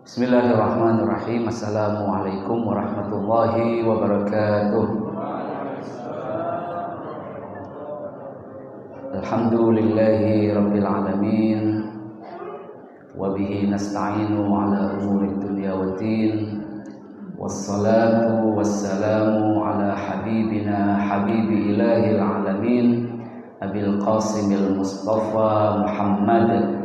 Bismillahirrahmanirrahim. Assalamualaikum warahmatullahi wabarakatuh. Alhamdulillahi rabbil alamin. Wabihi nasta'inu ala umuri dunya waddin. Wassalatu wassalamu ala habibina habibi ilahil alamin Abil Qasimil Mustafa Muhammad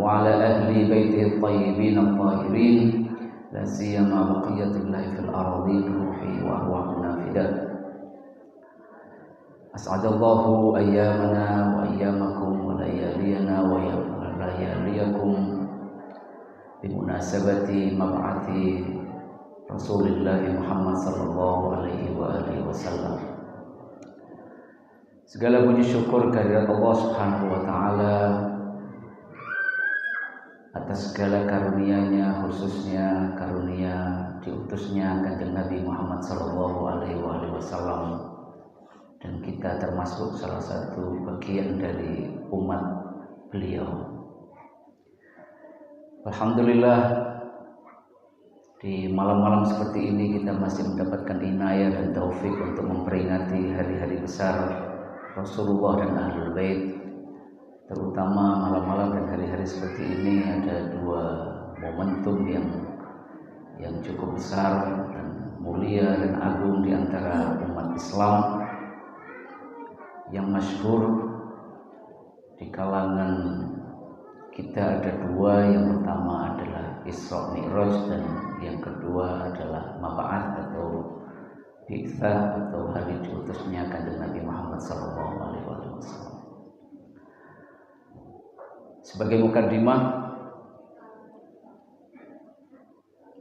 wa ala ahli baitihi at-tayyibin at-tahirin la siyama baqiyatullahi fil ardi ruhi wa arwahuna fidah. As'adallahu ayyamana wa ayyamakum wa layaliyana wa layaliyakum bimunasabati mab'ati Rasulillah Muhammad sallallahu alaihi wa alihi wasallam. Segala puji syukur kehadirat Allah Subhanahu wa taala atas segala karunia-Nya, khususnya karunia diutusnya Kanjeng Nabi Muhammad sallallahu alaihi wasallam, dan kita termasuk salah satu bagian dari umat beliau. Alhamdulillah, di malam-malam seperti ini kita masih mendapatkan inayah dan taufik untuk memperingati hari-hari besar Rasulullah dan Ahlul Bait. Terutama malam-malam dan hari-hari seperti ini ada dua momentum yang cukup besar dan mulia dan agung di antara umat Islam. Yang masyhur di kalangan kita ada dua. Yang pertama adalah Isra Mi'raj, dan yang kedua adalah Mab'ats atau Bi'tsah atau hari diutusnya Kanjeng Nabi Muhammad sallallahu alaihi wasallam. Sebagai mukaddimah,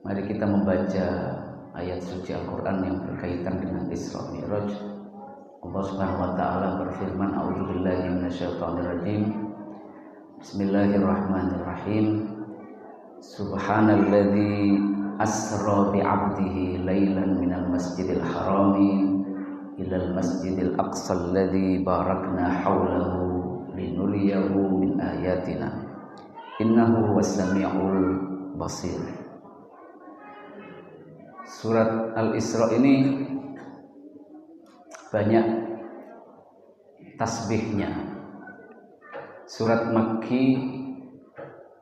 mari kita membaca ayat suci Al-Quran yang berkaitan dengan Isra Mi'raj. Allah Subhanahu wa taala berfirman, a'udzubillahi minasyaitonirrajim. Bismillahirrahmanirrahim. Subhanalladzi asra bi'abdihi lailan minal masjidil harami ilal masjidil aqsa alladzi barakna haulahu linuriyahu min ayatina innahu was-sami'ul basir. Surat Al-Isra ini banyak tasbihnya. Surat Makki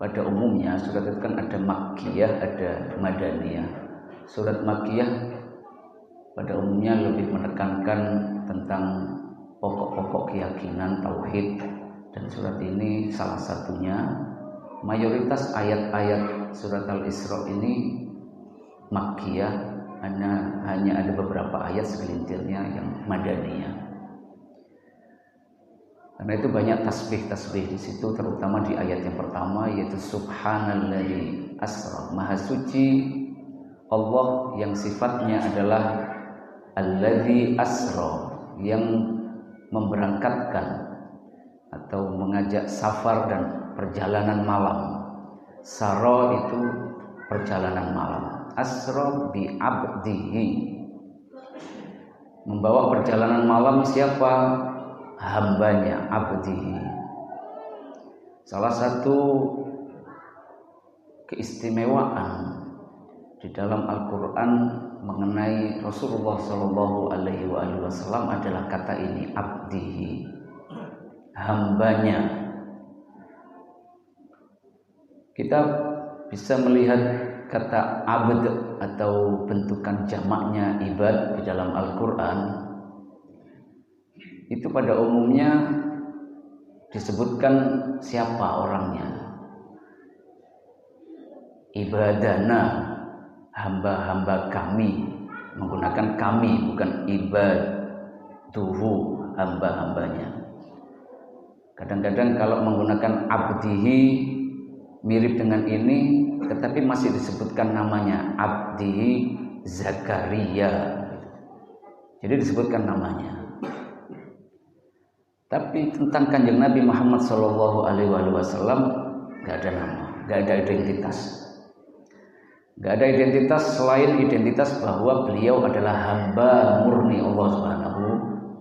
pada umumnya, surat itu kan ada Makkiyah, ada Madaniyah. Surat Makkiyah pada umumnya lebih menekankan tentang pokok-pokok keyakinan tauhid, dan surat ini salah satunya. Mayoritas ayat-ayat surat Al-Isra ini Makkiyah, hanya ada beberapa ayat segelintirnya yang Madaniyah. Karena itu banyak tasbih-tasbih di situ, terutama di ayat yang pertama, yaitu Subhanalladzi asra, maha suci Allah yang sifatnya adalah Alladzi asra, yang memberangkatkan atau mengajak safar dan perjalanan malam. Sara itu perjalanan malam. Asra bi abdihi, membawa perjalanan malam siapa? Hambanya, abdihi. Salah satu keistimewaan di dalam Al-Quran mengenai Rasulullah Shallallahu Alaihi Wasallam adalah kata ini, abdihi, hambanya. Kita bisa melihat kata abd atau bentukan jamaknya ibad di dalam Al-Quran. Itu pada umumnya disebutkan siapa orangnya. Ibadana, hamba-hamba kami, menggunakan kami, bukan ibaduhu, hamba-hambanya. Kadang-kadang kalau menggunakan abdihi mirip dengan ini, tetapi masih disebutkan namanya, abdihi Zakaria. Jadi disebutkan namanya. Tapi tentang Kanjeng Nabi Muhammad sallallahu alaihi wasallam enggak ada nama, enggak ada identitas. Enggak ada identitas selain identitas bahwa beliau adalah hamba murni Allah Subhanahu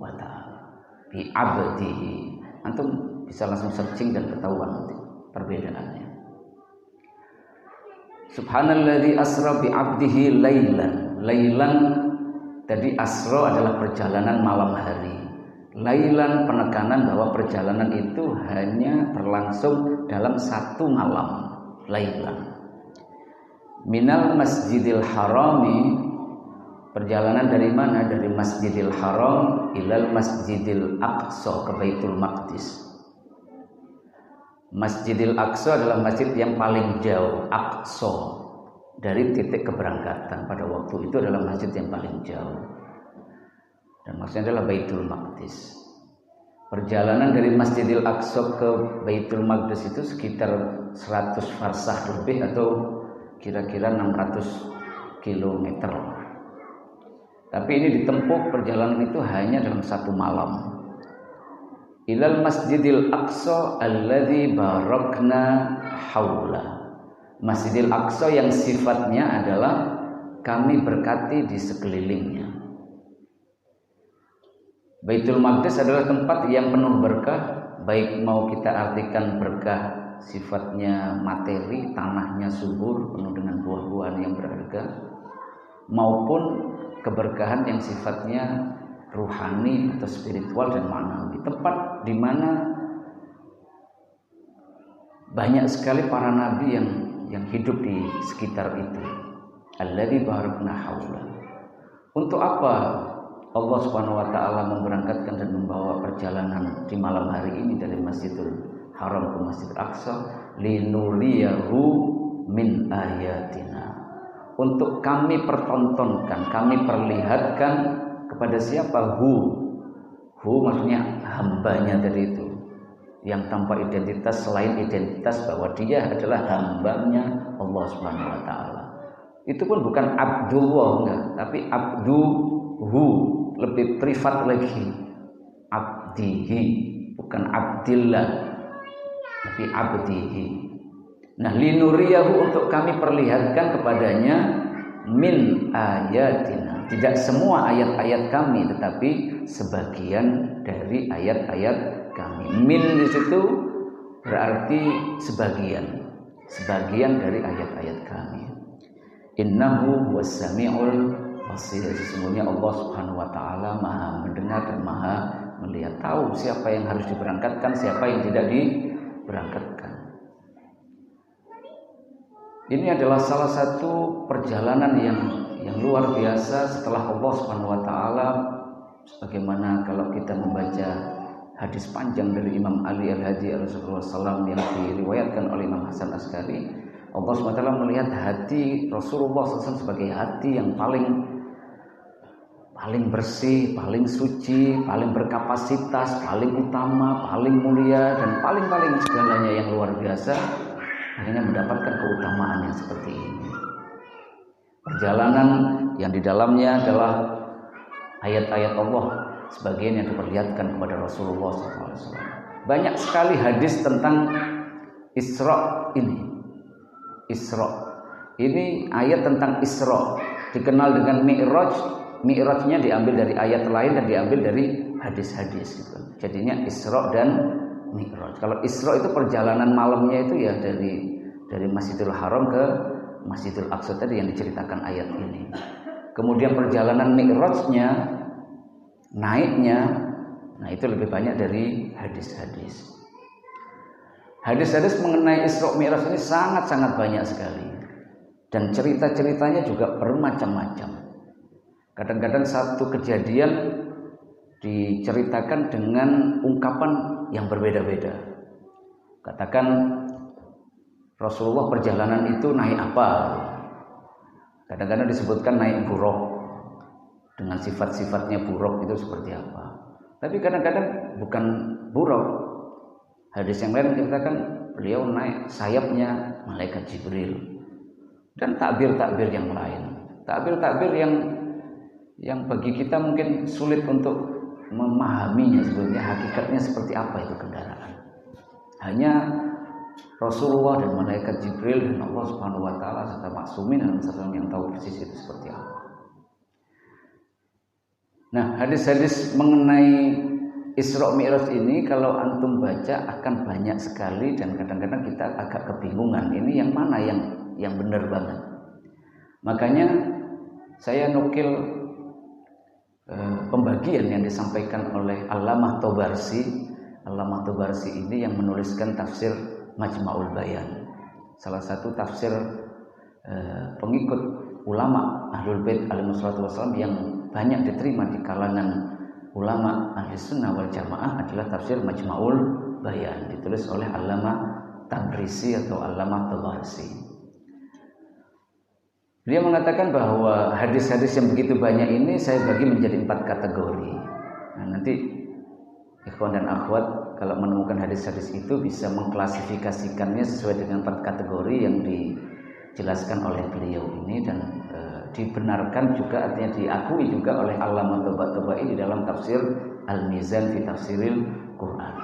wa taala. Bi abdihi, Antum bisa langsung searching dan ketahuan nanti perbedaannya. Subhanalladzi asra bi 'abdihi lailan. Lailan tadi asra adalah perjalanan malam hari. Lailan penekanan bahwa perjalanan itu hanya berlangsung dalam satu malam. Lailan. Minal Masjidil Harami, perjalanan dari mana? Dari Masjidil Haram ilal Masjidil Aqsa, ke Baitul Maqdis. Masjidil Aqsa adalah masjid yang paling jauh. Aqsa dari titik keberangkatan pada waktu itu adalah masjid yang paling jauh. Dan maksudnya adalah Baitul Maqdis. Perjalanan dari Masjidil Aqsa ke Baitul Maqdis itu sekitar 100 farsah lebih atau kira-kira 600 kilometer. Tapi ini ditempuh perjalanan itu hanya dalam satu malam. Ilal Masjidil Aqsa alladzi barakna haula. Masjidil Aqsa yang sifatnya adalah kami berkati di sekelilingnya. Baitul Maqdis adalah tempat yang penuh berkah, baik mau kita artikan berkah sifatnya materi, tanahnya subur penuh dengan buah-buahan yang berharga, maupun keberkahan yang sifatnya ruhani atau spiritual dan manawi, tempat di mana banyak sekali para nabi yang hidup di sekitar itu. Alladzi barakna haula. Untuk apa Allah Subhanahu wa taala memberangkatkan dan membawa perjalanan di malam hari ini dari Masjidil Haram ke Masjidil Aqsa? Linuriyahu min ayatina. Untuk kami pertontonkan, kami perlihatkan kepada siapa? Hu maksudnya hambanya dari itu, yang tanpa identitas selain identitas bahwa dia adalah hambanya Allah Subhanahu wa taala. Itu pun bukan Abdullah, enggak, tapi Abduhu, lebih privat lagi. Abdihi, bukan Abdillah, tapi Abdihi. Nah, linuriyahu, untuk kami perlihatkan kepadanya min ayatina. Tidak semua ayat-ayat kami, tetapi sebagian dari ayat-ayat kami. Min di situ berarti sebagian dari ayat-ayat kami. Innahu was-sami'ul basir. Sesungguhnya Allah Subhanahu wa taala Maha mendengar dan Maha melihat, tahu siapa yang harus diberangkatkan, siapa yang tidak diberangkatkan. Ini adalah salah satu perjalanan yang luar biasa setelah Allah Subhanahu wa taala, sebagaimana kalau kita membaca hadis panjang dari Imam Ali Al-Hadi Rasulullah SAW yang diriwayatkan oleh Imam Hasan Askari, Allah Subhanahu wa taala melihat hati Rasulullah SAW sebagai hati yang paling bersih, paling suci, paling berkapasitas, paling utama, paling mulia, dan paling segalanya yang luar biasa, akhirnya mendapatkan keutamaan yang seperti ini. Perjalanan yang di dalamnya adalah ayat-ayat Allah, sebagian yang diperlihatkan kepada Rasulullah SAW. Banyak sekali hadis tentang Isra ini. Isra ini ayat tentang Isra, dikenal dengan Mi'raj. Mi'rajnya diambil dari ayat lain dan diambil dari hadis-hadis gitu. Jadinya Isra dan Mi'raj. Kalau Isra itu perjalanan malamnya itu ya dari Masjidil Haram ke Masjidil Aqsa tadi yang diceritakan ayat ini. Kemudian perjalanan Mi'rajnya, naiknya, nah itu lebih banyak dari hadis-hadis. Hadis-hadis mengenai Isra Mi'raj ini sangat banyak sekali. Dan cerita-ceritanya juga bermacam-macam. Kadang-kadang satu kejadian diceritakan dengan ungkapan yang berbeda-beda. Katakan Rasulullah perjalanan itu naik apa? Kadang-kadang disebutkan naik buraq, dengan sifat-sifatnya buraq itu seperti apa. Tapi kadang-kadang bukan buraq. Hadis yang lain menceritakan beliau naik sayapnya malaikat Jibril. Dan takbir-takbir yang lain. Takbir-takbir yang bagi kita mungkin sulit untuk memahaminya sebetulnya hakikatnya seperti apa itu kendaraan. Hanya Rasulullah dan malaikat Jibril dan Allah Subhanahu wa taala serta maksumin dan seseorang yang tahu persis itu seperti apa. Nah, hadis-hadis mengenai Isra Mi'raj ini kalau antum baca akan banyak sekali dan kadang-kadang kita agak kebingungan ini yang mana yang benar banget. Makanya saya nukil pembagian yang disampaikan oleh Allamah Tobarsi. Allamah Tobarsi ini yang menuliskan tafsir Majma'ul Bayan, salah satu tafsir pengikut ulama Ahlul Bait alaihi wassalam yang banyak diterima di kalangan ulama ahli sunnah wal jamaah adalah tafsir Majma'ul Bayan, ditulis oleh Allamah Tabrisi atau Allamah Tabarsi. Dia mengatakan bahwa hadis-hadis yang begitu banyak ini saya bagi menjadi 4 kategori. Nah, nanti ikhwan dan akhwat kalau menemukan hadis-hadis itu bisa mengklasifikasikannya sesuai dengan 4 kategori yang dijelaskan oleh beliau ini, dan dibenarkan juga, artinya diakui juga oleh Allamah Tabatabai di dalam tafsir Al-Mizan fi Tafsiril Quran.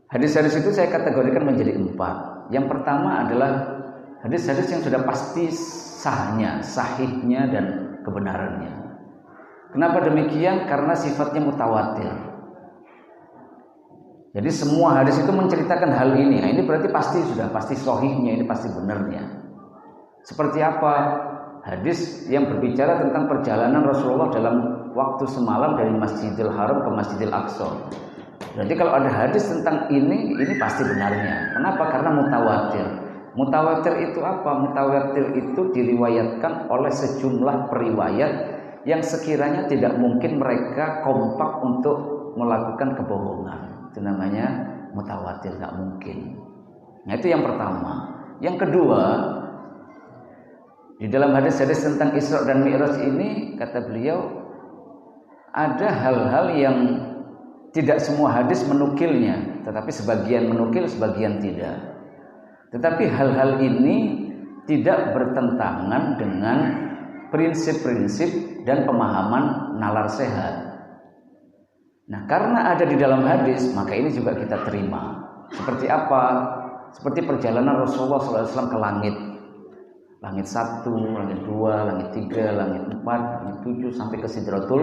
Hadis-hadis itu saya kategorikan menjadi 4. Yang pertama adalah hadis-hadis yang sudah pasti sahihnya dan kebenarannya. Kenapa demikian? Karena sifatnya mutawatir. Jadi semua hadis itu menceritakan hal ini. Nah, ini berarti pasti sahihnya, ini pasti benarnya. Seperti apa? Hadis yang berbicara tentang perjalanan Rasulullah dalam waktu semalam dari Masjidil Haram ke Masjidil Aqsa. Berarti kalau ada hadis tentang ini pasti benarnya. Kenapa? Karena mutawatir. Mutawatir itu apa? Mutawatir itu diriwayatkan oleh sejumlah periwayat yang sekiranya tidak mungkin mereka kompak untuk melakukan kebohongan. Itu namanya mutawatir, nggak mungkin. Nah, itu yang pertama. Yang kedua, di dalam hadis-hadis tentang Isra dan Mi'raj ini, kata beliau, ada hal-hal yang tidak semua hadis menukilnya, tetapi sebagian menukil, sebagian tidak. Tetapi hal-hal ini tidak bertentangan dengan prinsip-prinsip dan pemahaman nalar sehat. Nah, karena ada di dalam hadis, maka ini juga kita terima. Seperti apa? Seperti perjalanan Rasulullah SAW ke langit. Langit 1, langit 2, langit 3, langit 4, langit 7 sampai ke Sidratul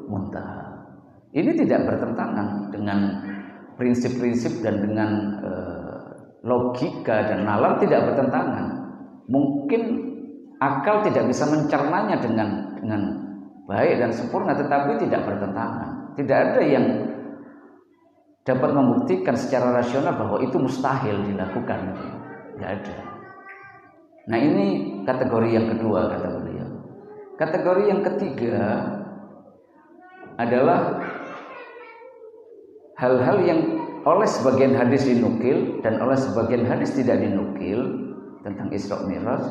Muntaha. Ini tidak bertentangan dengan prinsip-prinsip dan dengan logika dan nalar, tidak bertentangan. Mungkin akal tidak bisa mencernanya dengan baik dan sempurna, tetapi tidak bertentangan. Tidak ada yang dapat membuktikan secara rasional bahwa itu mustahil dilakukan. Tidak ada. Nah, ini kategori yang kedua, kata beliau. Kategori yang ketiga adalah hal-hal yang oleh sebagian hadis dinukil dan oleh sebagian hadis tidak dinukil tentang Isra Mi'raj,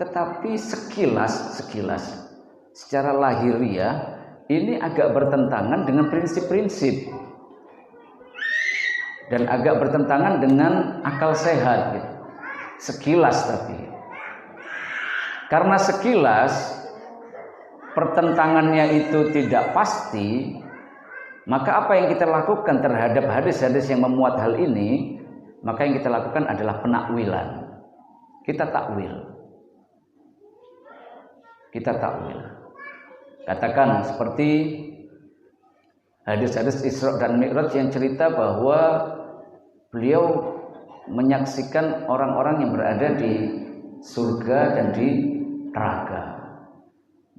tetapi sekilas secara lahiriah ini agak bertentangan dengan prinsip-prinsip dan agak bertentangan dengan akal sehat gitu. Sekilas, tapi karena sekilas pertentangannya itu tidak pasti, maka apa yang kita lakukan terhadap hadis-hadis yang memuat hal ini, maka yang kita lakukan adalah penakwilan. Kita takwil. Katakan seperti hadis-hadis Isra dan Mi'raj yang cerita bahwa beliau menyaksikan orang-orang yang berada di surga dan di neraka,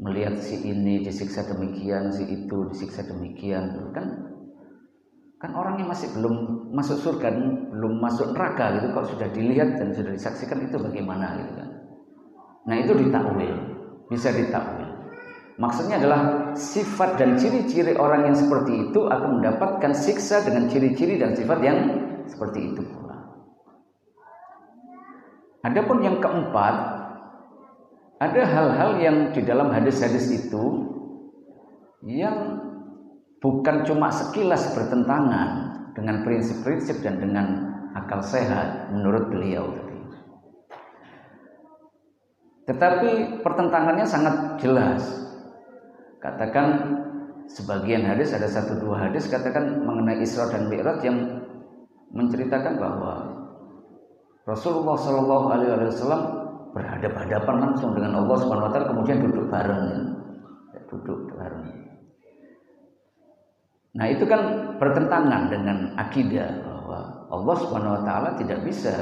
melihat si ini disiksa demikian, si itu disiksa demikian. Kan orang yang masih belum masuk surga, belum masuk neraka gitu, kok sudah dilihat dan sudah disaksikan, itu bagaimana gitu kan. Nah, itu ditakwil, bisa ditakwil. Maksudnya adalah sifat dan ciri-ciri orang yang seperti itu akan mendapatkan siksa dengan ciri-ciri dan sifat yang seperti itu pula. Adapun yang keempat, ada hal-hal yang di dalam hadis-hadis itu yang bukan cuma sekilas bertentangan dengan prinsip-prinsip dan dengan akal sehat menurut beliau tadi, tetapi pertentangannya sangat jelas. Katakan sebagian hadis, ada 1-2 hadis katakan mengenai Isra dan Mi'raj yang menceritakan bahwa Rasulullah SAW berhadapan-hadapan langsung dengan Allah Subhanahu Wa Taala, kemudian duduk bareng. Nah, itu kan bertentangan dengan akidah bahwa Allah Subhanahu wa taala tidak bisa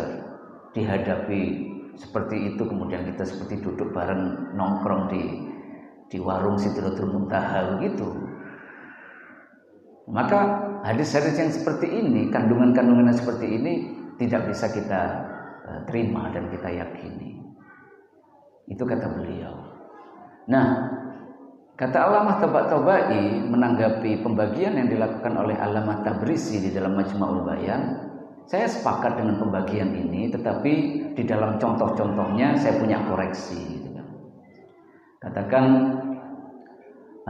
dihadapi seperti itu, kemudian kita seperti duduk bareng nongkrong di warung Sidratul Muntaha begitu. Maka hadis-hadis yang seperti ini, kandungan-kandungan yang seperti ini tidak bisa kita terima dan kita yakini. Itu kata beliau. Nah, kata Allamah Tabatabai menanggapi pembagian yang dilakukan oleh Allamah Tabrisi di dalam Majma'ul Bayan, saya sepakat dengan pembagian ini, tetapi di dalam contoh-contohnya saya punya koreksi. Katakan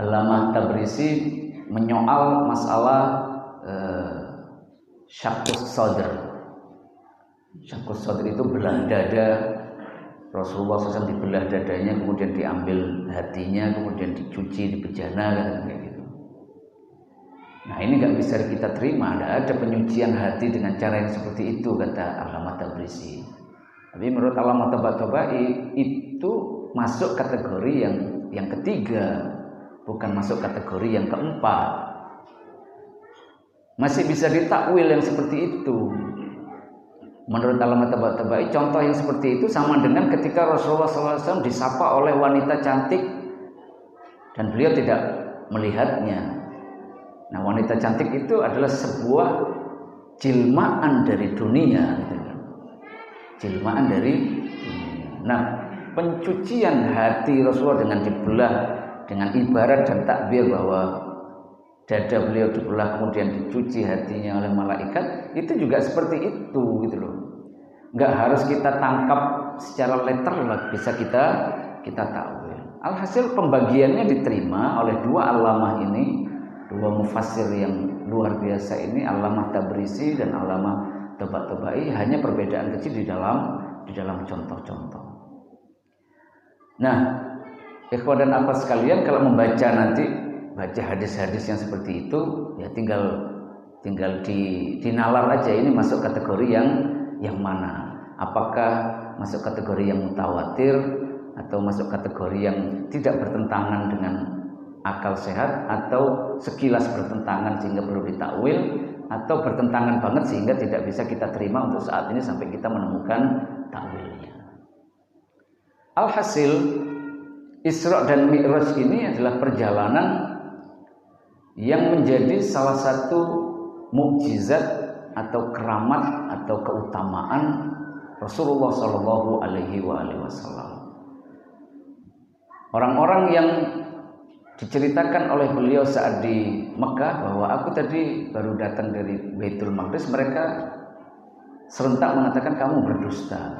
Allamah Tabrisi menyoal masalah syakkus sadr. Syakkus sadr itu belah dada. Rasulullah SAW dibelah dadanya, kemudian diambil hatinya, kemudian dicuci, dibejana, kayak gitu. Nah, ini nggak bisa kita terima. Tidak ada penyucian hati dengan cara yang seperti itu, kata Allamah Tabrisi. Tapi menurut Allamah Tabatabai itu masuk kategori yang ketiga, bukan masuk kategori yang keempat. Masih bisa ditakwil yang seperti itu. Menurut Allamah Tabatabai, contoh yang seperti itu sama dengan ketika Rasulullah SAW disapa oleh wanita cantik dan beliau tidak melihatnya. Nah, wanita cantik itu adalah sebuah jelmaan dari dunia. Jelmaan dari dunia. Nah, pencucian hati Rasulullah dengan dibelah, dengan ibarat dan takbir bahwa dada beliau dibelah kemudian dicuci hatinya oleh malaikat, itu juga seperti itu gitu loh. Nggak harus kita tangkap secara letterlek, bisa kita tahu. Alhasil pembagiannya diterima oleh dua allamah ini, dua mufassir yang luar biasa ini, Allamah Tabrisi dan Allamah Tabatabai, hanya perbedaan kecil di dalam contoh-contoh. Nah, ikhwan dan akhwat sekalian, kalau membaca nanti baca hadis-hadis yang seperti itu, ya tinggal dinalar aja ini masuk kategori yang mana. Apakah masuk kategori yang mutawatir atau masuk kategori yang tidak bertentangan dengan akal sehat, atau sekilas bertentangan sehingga perlu ditakwil, atau bertentangan banget sehingga tidak bisa kita terima untuk saat ini sampai kita menemukan takwilnya. Alhasil, Isra dan Mi'raj ini adalah perjalanan yang menjadi salah satu mukjizat atau keramat atau keutamaan Rasulullah Shallallahu Alaihi Wasallam. Orang-orang yang diceritakan oleh beliau saat di Mekah bahwa aku tadi baru datang dari Baitul Maqdis, mereka serentak mengatakan kamu berdusta.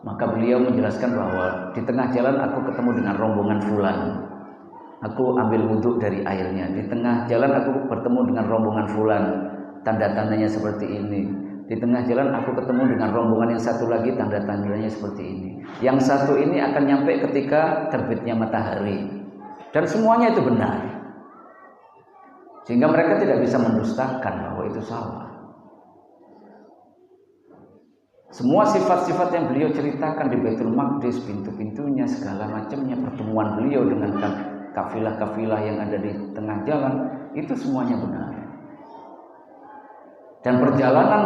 Maka beliau menjelaskan bahwa di tengah jalan aku ketemu dengan rombongan fulan. Aku ambil wudhu dari airnya. Di tengah jalan aku bertemu dengan rombongan fulan. Tanda-tandanya seperti ini. Di tengah jalan aku ketemu dengan rombongan yang satu lagi, tanda-tandanya seperti ini. Yang satu ini akan nyampe ketika terbitnya matahari. Dan semuanya itu benar. Sehingga mereka tidak bisa mendustakan bahwa itu salah. Semua sifat-sifat yang beliau ceritakan di Baitul Maqdis, pintu-pintunya, segala macamnya, pertemuan beliau dengan kafilah-kafilah yang ada di tengah jalan, itu semuanya benar. Dan perjalanan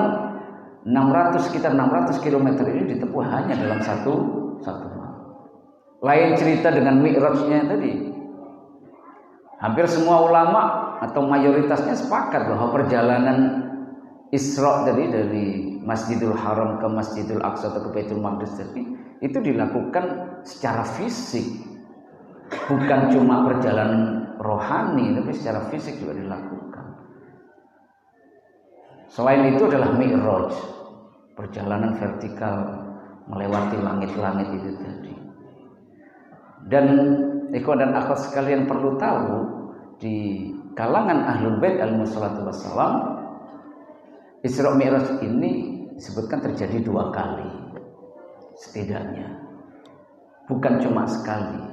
sekitar 600 km ini ditempuh hanya dalam satu malam. Lain cerita dengan Mi'rajnya tadi. Hampir semua ulama atau mayoritasnya sepakat bahwa perjalanan Isra tadi dari Masjidil Haram ke Masjidil Aqsa atau ke Baitul Maqdis tadi itu dilakukan secara fisik. Bukan cuma perjalanan rohani, tapi secara fisik juga dilakukan. Selain itu adalah Mi'raj, perjalanan vertikal melewati langit-langit itu tadi. Dan ikhwan dan akhwat sekalian perlu tahu, di kalangan Ahlul Bait alaihi wassalatu wassalam, Isra Mi'raj ini disebutkan terjadi 2 kali setidaknya, bukan cuma sekali.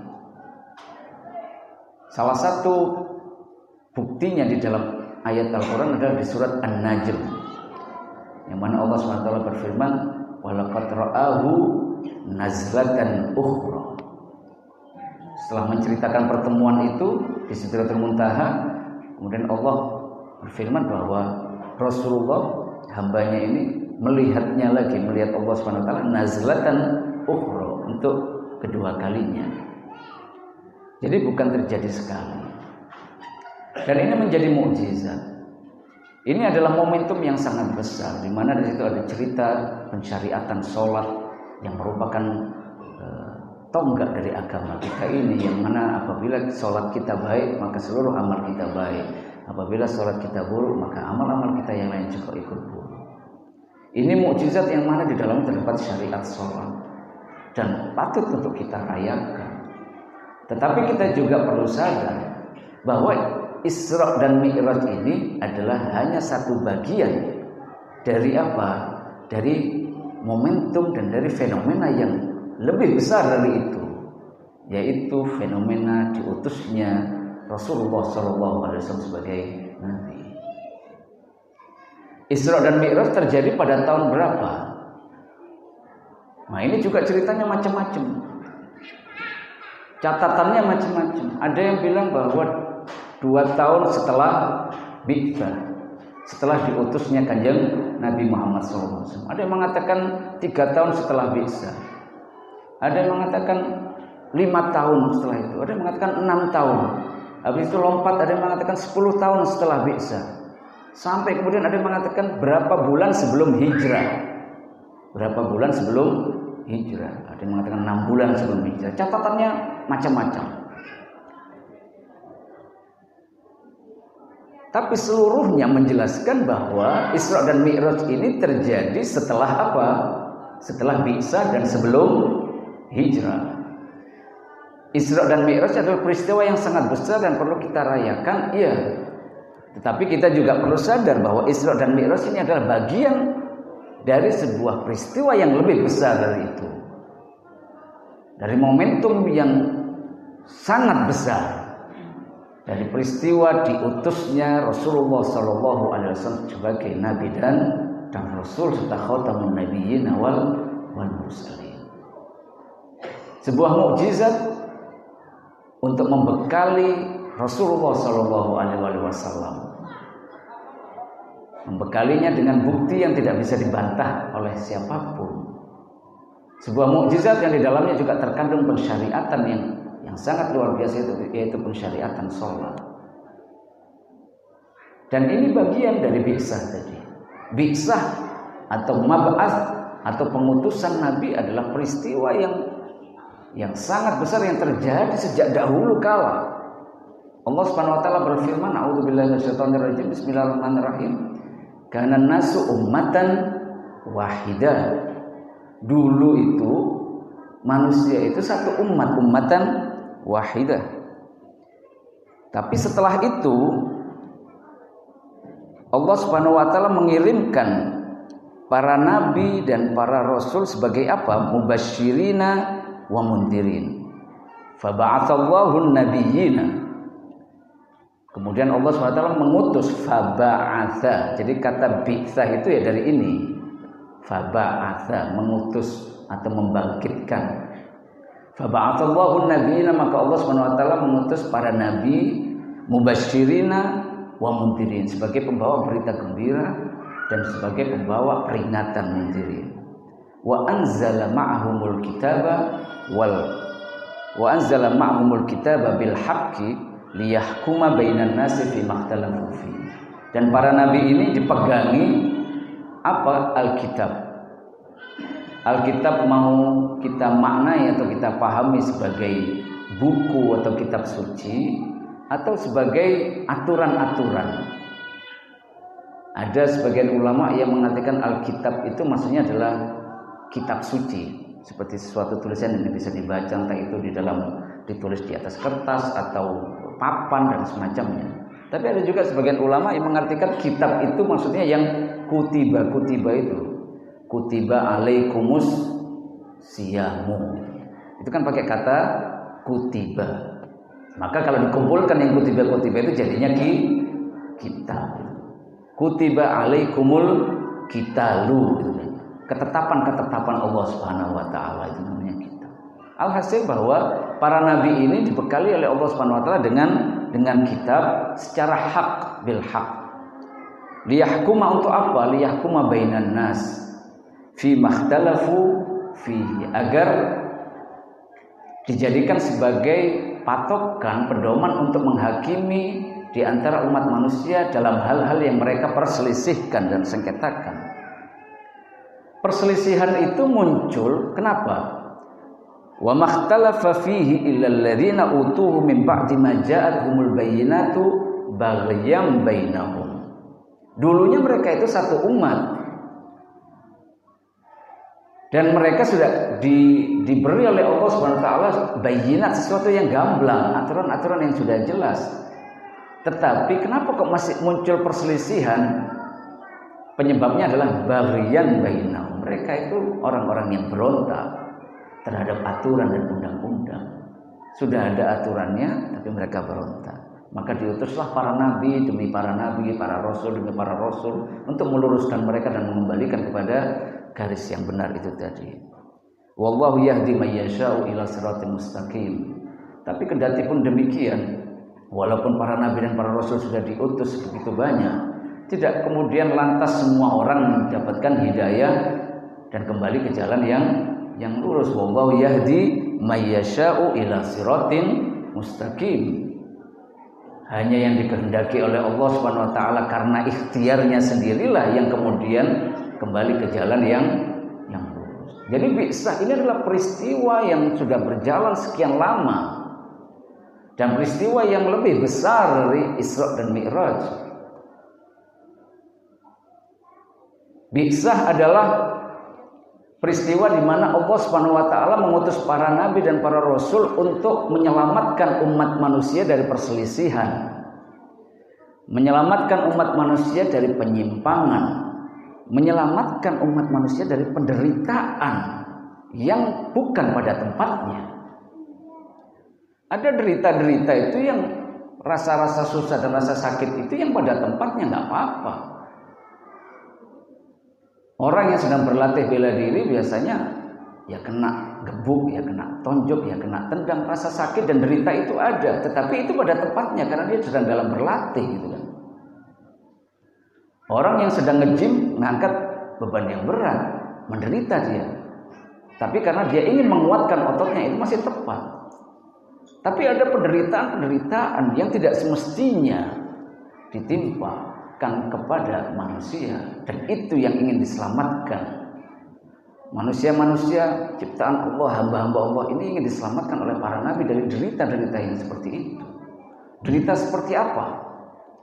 Salah satu buktinya di dalam ayat Al-Quran adalah di surat An-Najm, yang mana Allah SWT berfirman, walaqad ra'ahu nazlatan ukhra. Setelah menceritakan pertemuan itu di Sidratul Muntaha, Kemudian Allah berfirman bahwa Rasulullah hambanya ini melihatnya lagi, melihat Allah Subhanahu wa taala nazlatan ukhra, untuk kedua kalinya. Jadi bukan terjadi sekali. Dan ini menjadi mukjizat. Ini adalah momentum yang sangat besar, di mana di situ ada cerita pensyariatan sholat yang merupakan tonggak dari agama kita ini, yang mana apabila sholat kita baik maka seluruh amal kita baik, apabila sholat kita buruk maka amal-amal kita yang lain juga ikut buruk. Ini mukjizat yang mana di dalam terdapat syariat sholat dan patut untuk kita rayakan. Tetapi kita juga perlu sadar bahwa Isra dan Mi'raj ini adalah hanya satu bagian dari apa? Dari momentum dan dari fenomena yang lebih besar dari itu, yaitu fenomena diutusnya Rasulullah SAW sebagai Nabi. Isra dan Mi'raj terjadi pada tahun berapa? Nah, ini juga ceritanya macam-macam. Catatannya macam-macam. Ada yang bilang bahwa 2 tahun setelah Bi'tsah, setelah diutusnya Kanjeng Nabi Muhammad SAW. Ada yang mengatakan 3 tahun setelah Bi'tsah. Ada yang mengatakan 5 tahun setelah itu. Ada yang mengatakan 6 tahun. Habis itu lompat, ada yang mengatakan 10 tahun setelah Bi'tsah. Sampai kemudian ada yang mengatakan berapa bulan sebelum hijrah. Berapa bulan sebelum hijrah. Ada yang mengatakan 6 bulan sebelum hijrah. Catatannya macam-macam. Tapi seluruhnya menjelaskan bahwa Isra dan Mi'raj ini terjadi setelah apa? Setelah Bi'tsah dan sebelum hijrah. Isra dan Mi'raj adalah peristiwa yang sangat besar dan perlu kita rayakan, iya. Tetapi kita juga perlu sadar bahwa Isra dan Mi'raj ini adalah bagian dari sebuah peristiwa yang lebih besar dari itu. Dari momentum yang sangat besar, dari peristiwa diutusnya Rasulullah SAW sebagai Nabi dan Rasul serta khatamun nabiyyin wal mursalin. Sebuah mukjizat untuk membekali Rasulullah SAW, membekalinya dengan bukti yang tidak bisa dibantah oleh siapapun. Sebuah mukjizat yang di dalamnya juga terkandung pensyariatan yang sangat luar biasa, yaitu pensyariatan sholat. Dan ini bagian dari Bi'tsah tadi. Bi'tsah atau mab'ats atau pengutusan Nabi adalah peristiwa yang sangat besar yang terjadi sejak dahulu kala. Allah Subhanahu wa taala berfirman, a'udzubillahi minasyaitonir rajim, bismillahirrahmanirrahim. Kana nasu ummatan wahidah. Dulu itu manusia itu satu umat, ummatan wahidah. Tapi setelah itu Allah Subhanahu wa taala mengirimkan para nabi dan para rasul sebagai apa? Mubasysyirina wa mundirin. Fa ba'atsallahu an-nabiyyina. Kemudian Allah SWT mengutus faba'atha. Jadi kata bi'tsah itu ya dari ini. Faba'atha, mengutus atau membangkitkan. Faba'atsallahu an-nabiyina, maka Allah SWT mengutus para nabi mubasysyirina wa mundirin, sebagai pembawa berita gembira dan sebagai pembawa peringatan mundirin. Wa anzala ma'ahumul kitaba bil haqqi liyahkuma bainan nasi fi makhtalafu fi. Dan para nabi ini dipegangi apa? Alkitab. Alkitab mau kita maknai atau kita pahami sebagai buku atau kitab suci, atau sebagai aturan-aturan. Ada sebagian ulama yang mengatakan Alkitab itu maksudnya adalah kitab suci, seperti sesuatu tulisan yang bisa dibaca, entah itu ditulis di atas kertas atau papan dan semacamnya. Tapi ada juga sebagian ulama yang mengartikan kitab itu maksudnya yang kutiba itu. Kutiba alaikumus siyamu. Itu kan pakai kata kutiba. Maka kalau dikumpulkan yang kutiba itu jadinya kitab. Kutiba alaikumul kitalu, gitu kan. Ketetapan Allah Subhanahu wa taala itu namanya kitab. Alhasil bahwa para nabi ini dibekali oleh Allah Subhanahu wa taala dengan dengan kitab secara hak bil haq. Liyahkuma untuk apa? Liyahkuma bainan nas fi makhtalafu fihi, agar dijadikan sebagai patokan pedoman untuk menghakimi di antara umat manusia dalam hal-hal yang mereka perselisihkan dan sengketakan. Perselisihan itu muncul kenapa? Wa makhtalafa fihi illal ladzina utuhu min ba'di ma ja'atuhumul bayyinatu baghyan bainahum. Dulunya mereka itu satu umat, dan mereka sudah diberi oleh Allah Subhanahu wa taala bayyinat, sesuatu yang gamblang, aturan-aturan yang sudah jelas. Tetapi kenapa kok masih muncul perselisihan? Penyebabnya adalah baghyan bainahum. Mereka itu orang-orang yang berontak terhadap aturan dan undang-undang. Sudah ada aturannya, tapi mereka berontak. Maka diutuslah para nabi demi para nabi, para rasul demi para rasul untuk meluruskan mereka dan mengembalikan kepada garis yang benar itu tadi. Wallahu yahdi may yasha'u ila siratal mustaqim. Tapi kendati pun demikian, walaupun para nabi dan para rasul sudah diutus begitu banyak, tidak kemudian lantas semua orang mendapatkan hidayah dan kembali ke jalan yang lurus. Wallahu yahdi may yasha'u ila siratin mustaqim. Hanya yang dikehendaki oleh Allah Subhanahu wa taala karena ikhtiarnya sendirilah yang kemudian kembali ke jalan yang lurus. Jadi bi'tsah ini adalah peristiwa yang sudah berjalan sekian lama, dan peristiwa yang lebih besar dari Isra dan Mi'raj. Bi'tsah adalah peristiwa di mana Allah Subhanahu wa taala mengutus para nabi dan para rasul untuk menyelamatkan umat manusia dari perselisihan, menyelamatkan umat manusia dari penyimpangan, menyelamatkan umat manusia dari penderitaan yang bukan pada tempatnya. Ada derita-derita itu yang rasa-rasa susah dan rasa sakit itu yang pada tempatnya nggak apa-apa. Orang yang sedang berlatih bela diri biasanya ya kena gebuk, ya kena tonjok, ya kena tendang. Rasa sakit dan derita itu ada, tetapi itu pada tempatnya karena dia sedang dalam berlatih gitu kan. Orang yang sedang nge-gym mengangkat beban yang berat, menderita dia. Tapi karena dia ingin menguatkan ototnya itu masih tepat. Tapi ada penderitaan-penderitaan yang tidak semestinya ditimpa kepada manusia, dan itu yang ingin diselamatkan. Manusia-manusia ciptaan Allah, hamba-hamba Allah ini ingin diselamatkan oleh para nabi dari derita-derita yang seperti itu. Derita seperti apa?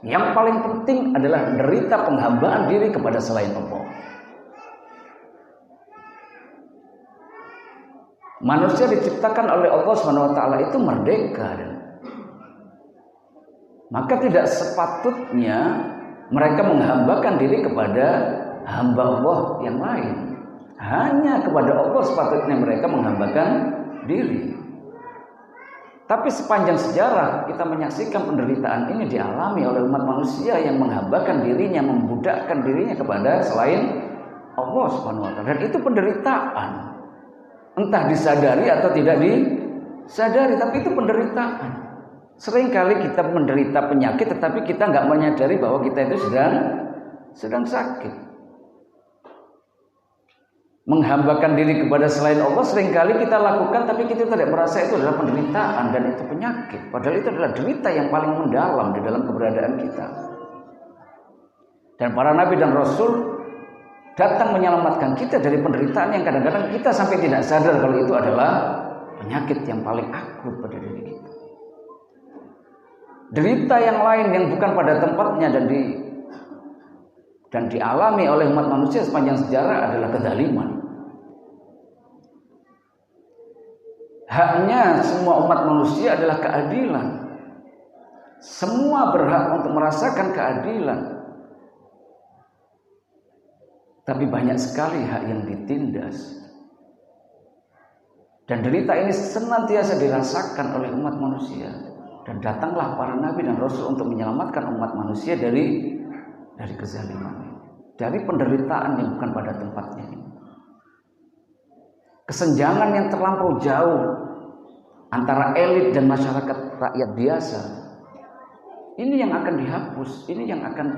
Yang paling penting adalah derita penghambaan diri kepada selain Allah. Manusia diciptakan oleh Allah SWT itu merdeka, maka tidak sepatutnya mereka menghambakan diri kepada hamba Allah yang lain. Hanya kepada Allah sepatutnya mereka menghambakan diri. Tapi sepanjang sejarah kita menyaksikan penderitaan ini dialami oleh umat manusia yang menghambakan dirinya, membudakkan dirinya kepada selain Allah Subhanahu wa taala. Dan itu penderitaan. Entah disadari atau tidak disadari, tapi itu penderitaan. Seringkali kita menderita penyakit tetapi kita nggak menyadari bahwa kita itu sedang sakit. Menghambakan diri kepada selain Allah seringkali kita lakukan, tapi kita tidak merasa itu adalah penderitaan dan itu penyakit. Padahal itu adalah derita yang paling mendalam di dalam keberadaan kita. Dan para nabi dan rasul datang menyelamatkan kita dari penderitaan yang kadang-kadang kita sampai tidak sadar kalau itu adalah penyakit yang paling akut pada diri kita. Derita yang lain yang bukan pada tempatnya dan dialami oleh umat manusia sepanjang sejarah adalah kezaliman. Haknya semua umat manusia adalah keadilan. Semua berhak untuk merasakan keadilan. Tapi banyak sekali hak yang ditindas. Dan derita ini senantiasa dirasakan oleh umat manusia. Dan datanglah para nabi dan rasul untuk menyelamatkan umat manusia dari kezaliman, dari penderitaan yang bukan pada tempatnya. Kesenjangan yang terlampau jauh antara elit dan masyarakat rakyat biasa Ini yang akan dihapus, ini yang akan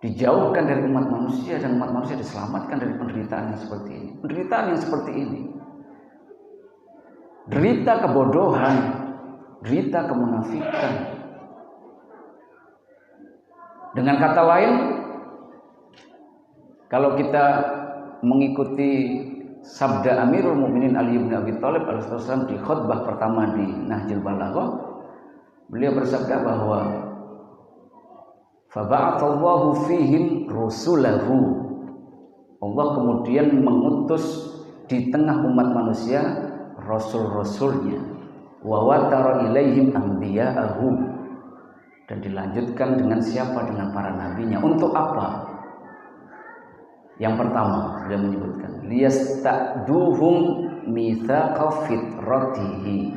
dijauhkan dari umat manusia, dan umat manusia diselamatkan dari penderitaan yang seperti ini. Penderitaan yang seperti ini, derita kebodohan, derita kemunafikan. Dengan kata lain, kalau kita mengikuti sabda Amirul Mukminin Ali bin Abi Thalib alaihissalam di khutbah pertama di Nahjul Balaghah, beliau bersabda bahwa faba'athallahu fihim rusulahu. Allah kemudian mengutus di tengah umat manusia rasul-rasulnya, wa watara ilaihim anbiya'ahu, dan dilanjutkan dengan siapa? Dengan para nabinya. Untuk apa? Yang pertama, beliau menyebutkan liyasta'duhum mitsaqa fitratihi,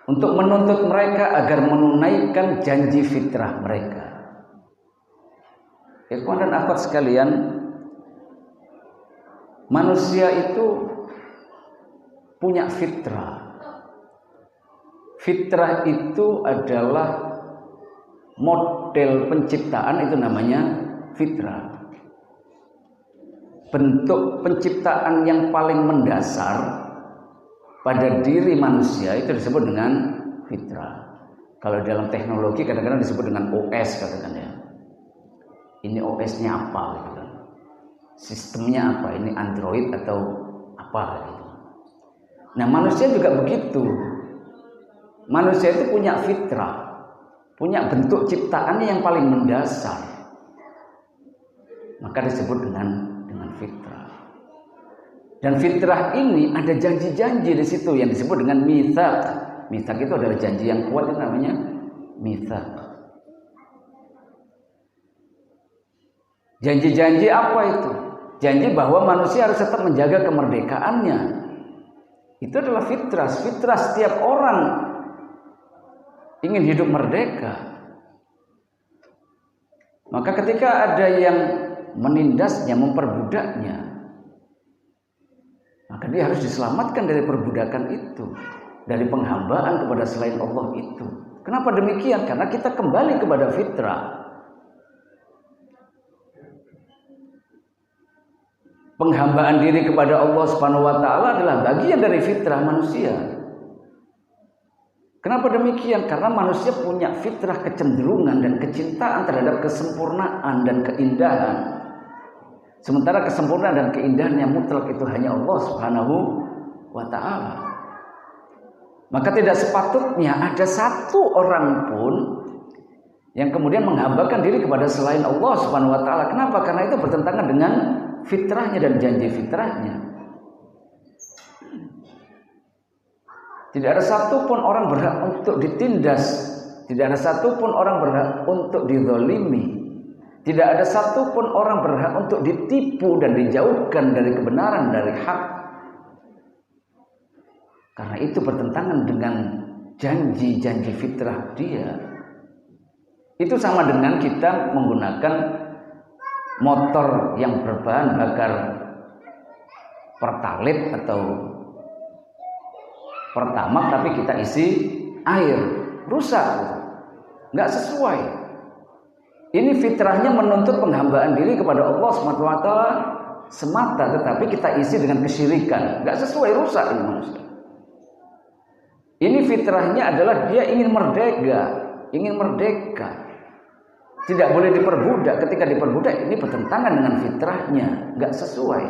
untuk menuntut mereka agar menunaikan janji fitrah mereka. Ikhwan dan akhwat sekalian, manusia itu punya fitrah. Fitrah itu adalah model penciptaan, itu namanya fitrah. Bentuk penciptaan yang paling mendasar pada diri manusia itu disebut dengan fitrah. Kalau dalam teknologi kadang-kadang disebut dengan OS, katakan ya. Ini OS-nya apa gitu kan. Sistemnya apa? Ini Android atau apa gitu. Nah, manusia juga begitu. Manusia itu punya fitrah, punya bentuk ciptaannya yang paling mendasar. Maka disebut dengan fitrah. Dan fitrah ini ada janji-janji di situ yang disebut dengan mitsaq. Mitsaq itu adalah janji yang kuat, itu namanya mitsaq. Janji-janji apa itu? Janji bahwa manusia harus tetap menjaga kemerdekaannya. Itu adalah fitrah. Fitrah setiap orang ingin hidup merdeka. Maka ketika ada yang menindasnya, memperbudaknya, maka dia harus diselamatkan dari perbudakan itu, dari penghambaan kepada selain Allah itu. Kenapa demikian? Karena kita kembali kepada fitrah. Penghambaan diri kepada Allah Subhanahu wa taala adalah bagian dari fitrah manusia. Kenapa demikian? Karena manusia punya fitrah kecenderungan dan kecintaan terhadap kesempurnaan dan keindahan. Sementara kesempurnaan dan keindahan yang mutlak itu hanya Allah Subhanahu wa taala. Maka tidak sepatutnya ada satu orang pun yang kemudian menghambakan diri kepada selain Allah Subhanahu wa taala. Kenapa? Karena itu bertentangan dengan fitrahnya dan janji fitrahnya. Tidak ada satupun orang berhak untuk ditindas, tidak ada satupun orang berhak untuk dizalimi, tidak ada satupun orang berhak untuk ditipu dan dijauhkan dari kebenaran, dari hak. Karena itu bertentangan dengan janji-janji fitrah dia. Itu sama dengan kita menggunakan motor yang berbahan bakar pertalite atau pertamax tapi kita isi air, rusak, nggak sesuai. Ini fitrahnya menuntut penghambaan diri kepada Allah SWT semata, tetapi kita isi dengan kesyirikan, nggak sesuai, rusak ini manusia. Ini fitrahnya adalah dia ingin merdeka, tidak boleh diperbudak. Ketika diperbudak ini bertentangan dengan fitrahnya, nggak sesuai.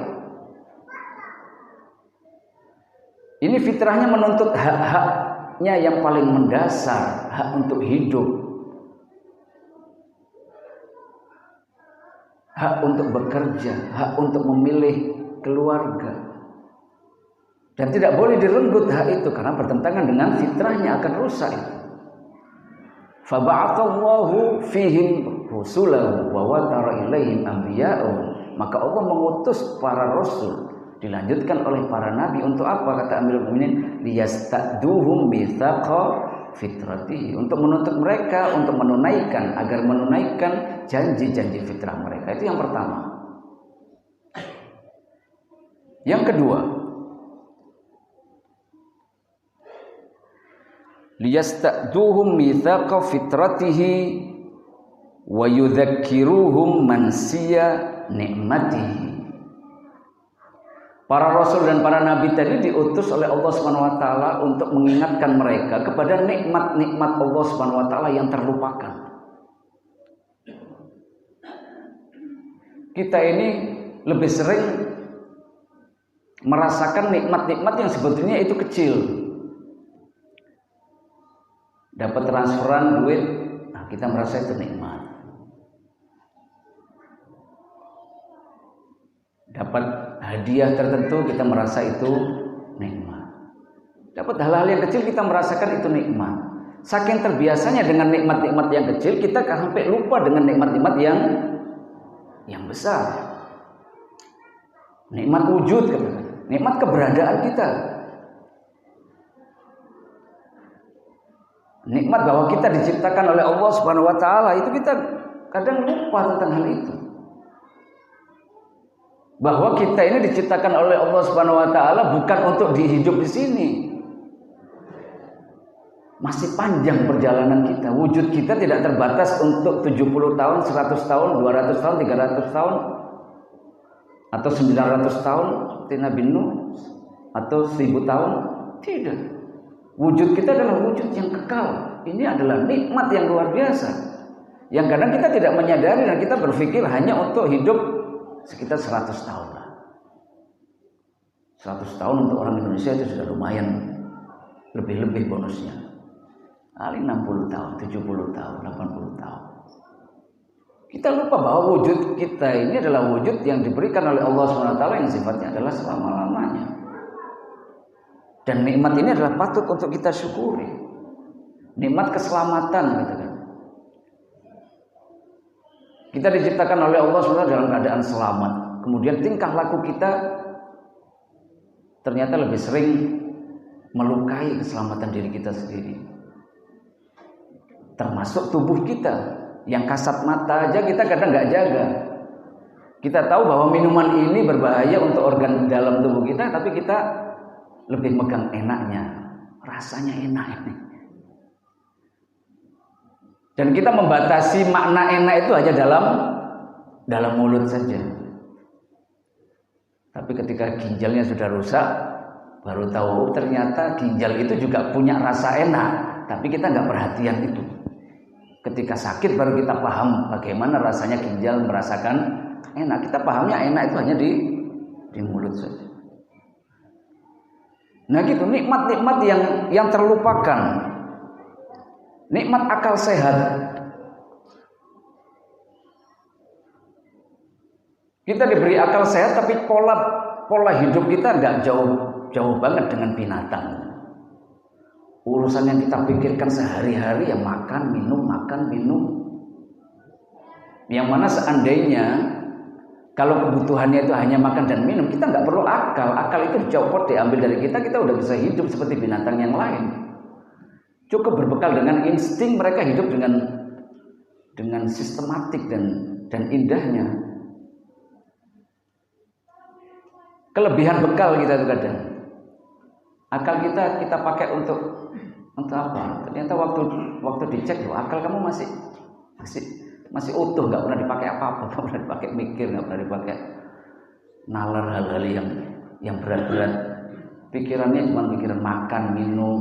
Ini fitrahnya menuntut hak-haknya yang paling mendasar, hak untuk hidup, hak untuk bekerja, hak untuk memilih keluarga. Dan tidak boleh direnggut hak itu karena bertentangan dengan fitrahnya, akan rusak itu. Faba'athallahu fihim rusulahu wa watara ilaihim anbiya'ahu. Maka Allah mengutus para rasul, dilanjutkan oleh para nabi. Untuk apa? Kata Amirul Mukminin, liyasta'duhum mitsaqa fitratihi, untuk menuntut mereka untuk menunaikan, agar menunaikan janji-janji fitrah mereka. Itu yang pertama. Yang kedua, liyasta'duhum mitsaqa fitratihi wa yudzakiruhum mansiya nikmatihi. Para rasul dan para nabi tadi diutus oleh Allah Subhanahu wa taala untuk mengingatkan mereka kepada nikmat-nikmat Allah Subhanahu wa taala yang terlupakan. Kita ini lebih sering merasakan nikmat-nikmat yang sebetulnya itu kecil. Dapat transferan duit, nah kita merasa itu nikmat. Dapat hadiah tertentu, kita merasa itu nikmat. Dapat hal-hal yang kecil, kita merasakan itu nikmat. Saking terbiasanya dengan nikmat-nikmat yang kecil, kita sampai lupa dengan nikmat-nikmat yang besar. Nikmat wujud, nikmat keberadaan kita. Nikmat bahwa kita diciptakan oleh Allah Subhanahu wa taala, itu kita kadang lupa tentang hal itu. Bahwa kita ini diciptakan oleh Allah Subhanahu wa taala bukan untuk dihidup di sini. Masih panjang perjalanan kita. Wujud kita tidak terbatas untuk 70 tahun, 100 tahun, 200 tahun, 300 tahun atau 900 tahun seperti Nabi Nuh atau 1000 tahun. Tidak. Wujud kita adalah wujud yang kekal. Ini adalah nikmat yang luar biasa. Yang kadang kita tidak menyadari dan kita berpikir hanya untuk hidup sekitar 100 tahun lah. 100 tahun untuk orang Indonesia itu sudah lumayan, lebih-lebih bonusnya. Kali 60 tahun, 70 tahun, 80 tahun. Kita lupa bahwa wujud kita ini adalah wujud yang diberikan oleh Allah SWT yang sifatnya adalah selama-lamanya. Dan nikmat ini adalah patut untuk kita syukuri. Nikmat keselamatan gitu kan. Kita diciptakan oleh Allah SWT dalam keadaan selamat. Kemudian tingkah laku kita ternyata lebih sering melukai keselamatan diri kita sendiri. Termasuk tubuh kita. Yang kasat mata aja kita kadang nggak jaga. Kita tahu bahwa minuman ini berbahaya untuk organ dalam tubuh kita, tapi kita lebih megang enaknya. Rasanya enak ini. Dan kita membatasi makna enak itu hanya dalam mulut saja. Tapi ketika ginjalnya sudah rusak, baru tahu ternyata ginjal itu juga punya rasa enak. Tapi kita nggak perhatian itu. Ketika sakit baru kita paham bagaimana rasanya ginjal merasakan enak. Kita pahamnya enak itu hanya di mulut saja. Nah gitu, nikmat-nikmat yang terlupakan. Nikmat akal sehat. Kita diberi akal sehat, tapi pola hidup kita nggak jauh banget dengan binatang. Urusan yang kita pikirkan sehari-hari ya makan, minum. Yang mana seandainya kalau kebutuhannya itu hanya makan dan minum, kita nggak perlu akal. Akal itu dicopot, diambil dari kita udah bisa hidup seperti binatang yang lain. Cukup berbekal dengan insting, mereka hidup dengan sistematik dan indahnya. Kelebihan bekal kita itu kadang. Akal kita pakai untuk apa? Ternyata waktu dicek loh, akal kamu masih utuh, nggak pernah dipakai apa-apa, nggak pernah dipakai mikir, nggak pernah dipakai nalar hal-hal yang berat-berat. Pikirannya cuma pikiran makan, minum,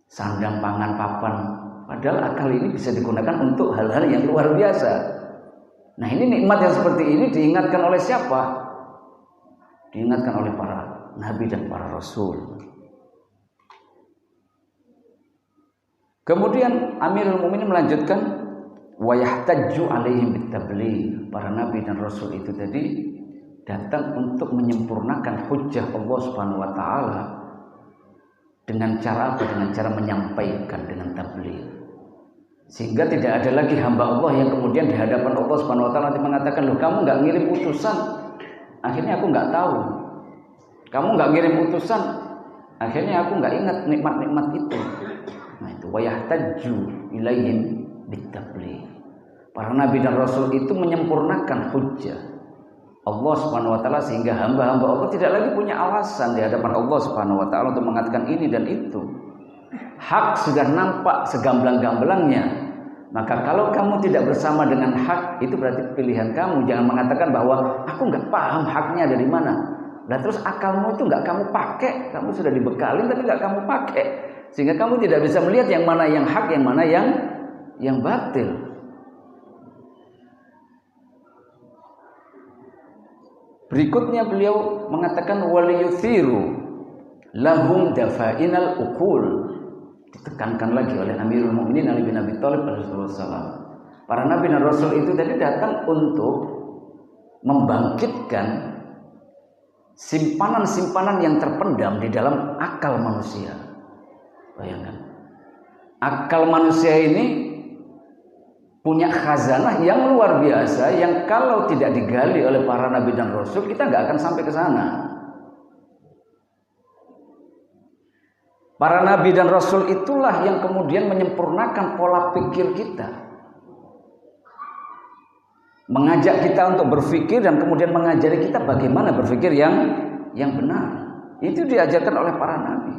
sandang, pangan, papan. Padahal akal ini bisa digunakan untuk hal-hal yang luar biasa. Nah ini nikmat yang seperti ini diingatkan oleh siapa? Diingatkan oleh para nabi dan para rasul. Kemudian Amirul Mukminin melanjutkan, wa yahtajju alaihim bitabligh. Para nabi dan rasul itu tadi datang untuk menyempurnakan hujjah Allah Subhanahu wa taala dengan cara apa? Dengan cara menyampaikan dengan tabligh. Sehingga tidak ada lagi hamba Allah yang kemudian di hadapan Allah Subhanahu wa taala nanti mengatakan, "Loh, kamu enggak ngirim utusan. Akhirnya aku enggak tahu. Kamu enggak ngirim utusan. Akhirnya aku enggak ingat nikmat-nikmat itu." Nah itu wa yahtajju ilaihim bitabligh. Para nabi dan rasul itu menyempurnakan hujjah Allah Subhanahu wa taala sehingga hamba-hamba Allah tidak lagi punya alasan di hadapan Allah Subhanahu wa taala untuk mengatakan ini dan itu. Hak sudah nampak segamblang-gamblangnya. Maka kalau kamu tidak bersama dengan hak, itu berarti pilihan kamu. Jangan mengatakan bahwa aku nggak paham haknya dari mana. Nah terus akalmu itu nggak kamu pakai. Kamu sudah dibekalin tapi nggak kamu pakai. Sehingga kamu tidak bisa melihat yang mana yang hak, yang mana yang batil. Berikutnya beliau mengatakan waliyuthiru lahum dafainal ukul. Ditekankan lagi oleh Amirul Mukminin Ali bin Abi Thalib Rasulullah. Para nabi dan rasul itu tadi datang untuk membangkitkan simpanan-simpanan yang terpendam di dalam akal manusia. Bayangkan, akal manusia ini punya khazanah yang luar biasa, yang kalau tidak digali oleh para nabi dan rasul, kita nggak akan sampai ke sana. Para nabi dan rasul itulah yang kemudian menyempurnakan pola pikir kita, mengajak kita untuk berpikir dan kemudian mengajari kita bagaimana berpikir yang benar. Itu diajarkan oleh para nabi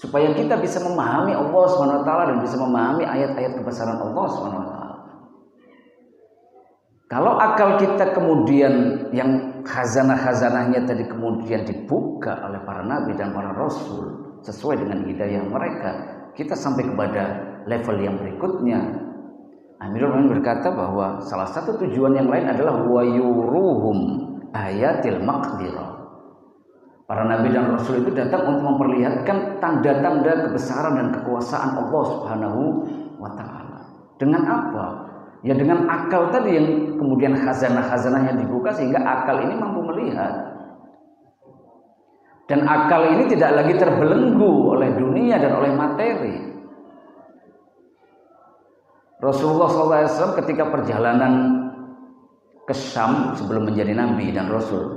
supaya kita bisa memahami Allah SWT dan bisa memahami ayat-ayat kebesaran Allah SWT. Kalau akal kita kemudian yang khazanah-khazanahnya tadi kemudian dibuka oleh para nabi dan para rasul sesuai dengan hidayah mereka, kita sampai kepada level yang berikutnya. Amirul Mukminin berkata bahwa salah satu tujuan yang lain adalah wayuruhum ayatil maqdirah. Para nabi dan rasul itu datang untuk memperlihatkan tanda-tanda kebesaran dan kekuasaan Allah Subhanahu wa taala. Dengan apa? Ya dengan akal tadi yang kemudian khazanah-khazanahnya dibuka sehingga akal ini mampu melihat. Dan akal ini tidak lagi terbelenggu oleh dunia dan oleh materi. Rasulullah SAW ketika perjalanan ke Syam sebelum menjadi nabi dan rasul,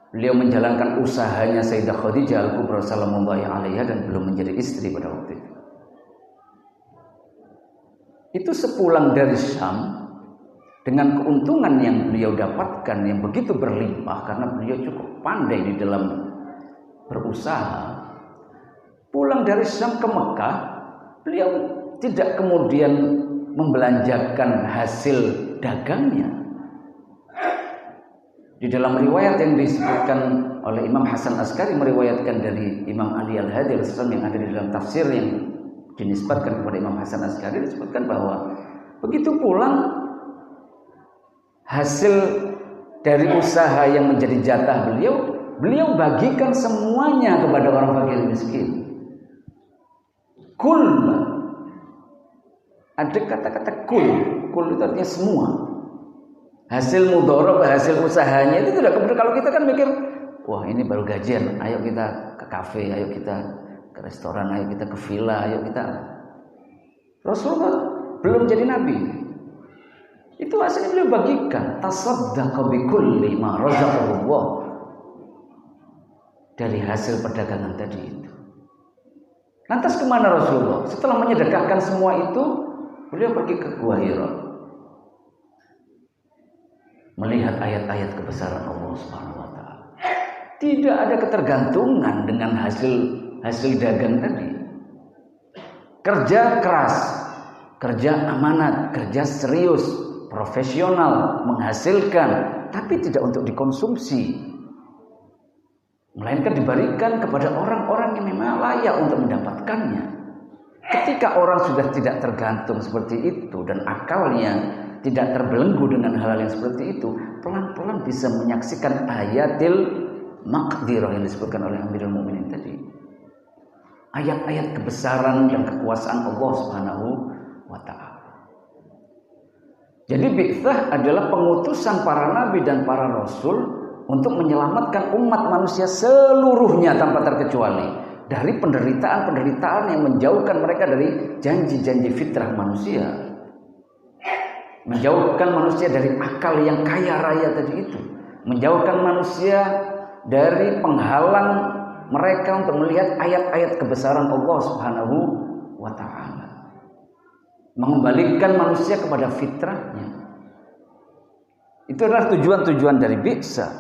beliau menjalankan usahanya Sayyidah Khadijah Al-Kubra salamullahi alaiha dan belum menjadi istri pada waktu itu. Itu sepulang dari Syam, dengan keuntungan yang beliau dapatkan yang begitu berlimpah karena beliau cukup pandai di dalam berusaha. Pulang dari Syam ke Mekah, beliau tidak kemudian membelanjakan hasil dagangnya. Di dalam riwayat yang disebutkan oleh Imam Hasan Askari meriwayatkan dari Imam Ali Al-Hadi yang ada di dalam tafsir yang dinisbatkan kepada Imam Hasan Askari, disebutkan bahwa begitu pulang hasil dari usaha yang menjadi jatah beliau bagikan semuanya kepada orang fakir miskin. Kul, ada kata-kata kul itu artinya semua. Hasil mudharab, hasil usahanya itu tidak kemudian kalau kita kan mikir, wah ini baru gajian, ayo kita ke kafe, ayo kita ke restoran, ayo kita ke villa, ayo kita. Rasulullah belum jadi nabi. Itu hasilnya beliau bagikan. Tasaddaqa bikulli ma razaqahullah. Dari hasil perdagangan tadi itu. Lantas kemana Rasulullah? Setelah menyedekahkan semua itu, beliau pergi ke Gua Hira, melihat ayat-ayat kebesaran Allah Subhanahu wa taala. Tidak ada ketergantungan dengan hasil dagang tadi. Kerja keras, kerja amanat, kerja serius, profesional, menghasilkan, tapi tidak untuk dikonsumsi, melainkan diberikan kepada orang-orang yang memang layak untuk mendapatkannya. Ketika orang sudah tidak tergantung seperti itu dan akalnya tidak terbelenggu dengan hal-hal yang seperti itu, pelan-pelan bisa menyaksikan ayatil maqdirah yang disebutkan oleh Amirul Mukminin tadi. Ayat-ayat kebesaran dan kekuasaan Allah Subhanahu wa taala. Jadi bi'tsah adalah pengutusan para nabi dan para rasul untuk menyelamatkan umat manusia seluruhnya tanpa terkecuali dari penderitaan-penderitaan yang menjauhkan mereka dari janji-janji fitrah manusia. Menjauhkan manusia dari akal yang kaya raya tadi itu. Menjauhkan manusia dari penghalang mereka untuk melihat ayat-ayat kebesaran Allah Subhanahu wa ta'ala. Mengembalikan manusia kepada fitrahnya. Itu adalah tujuan-tujuan dari bi'tsah.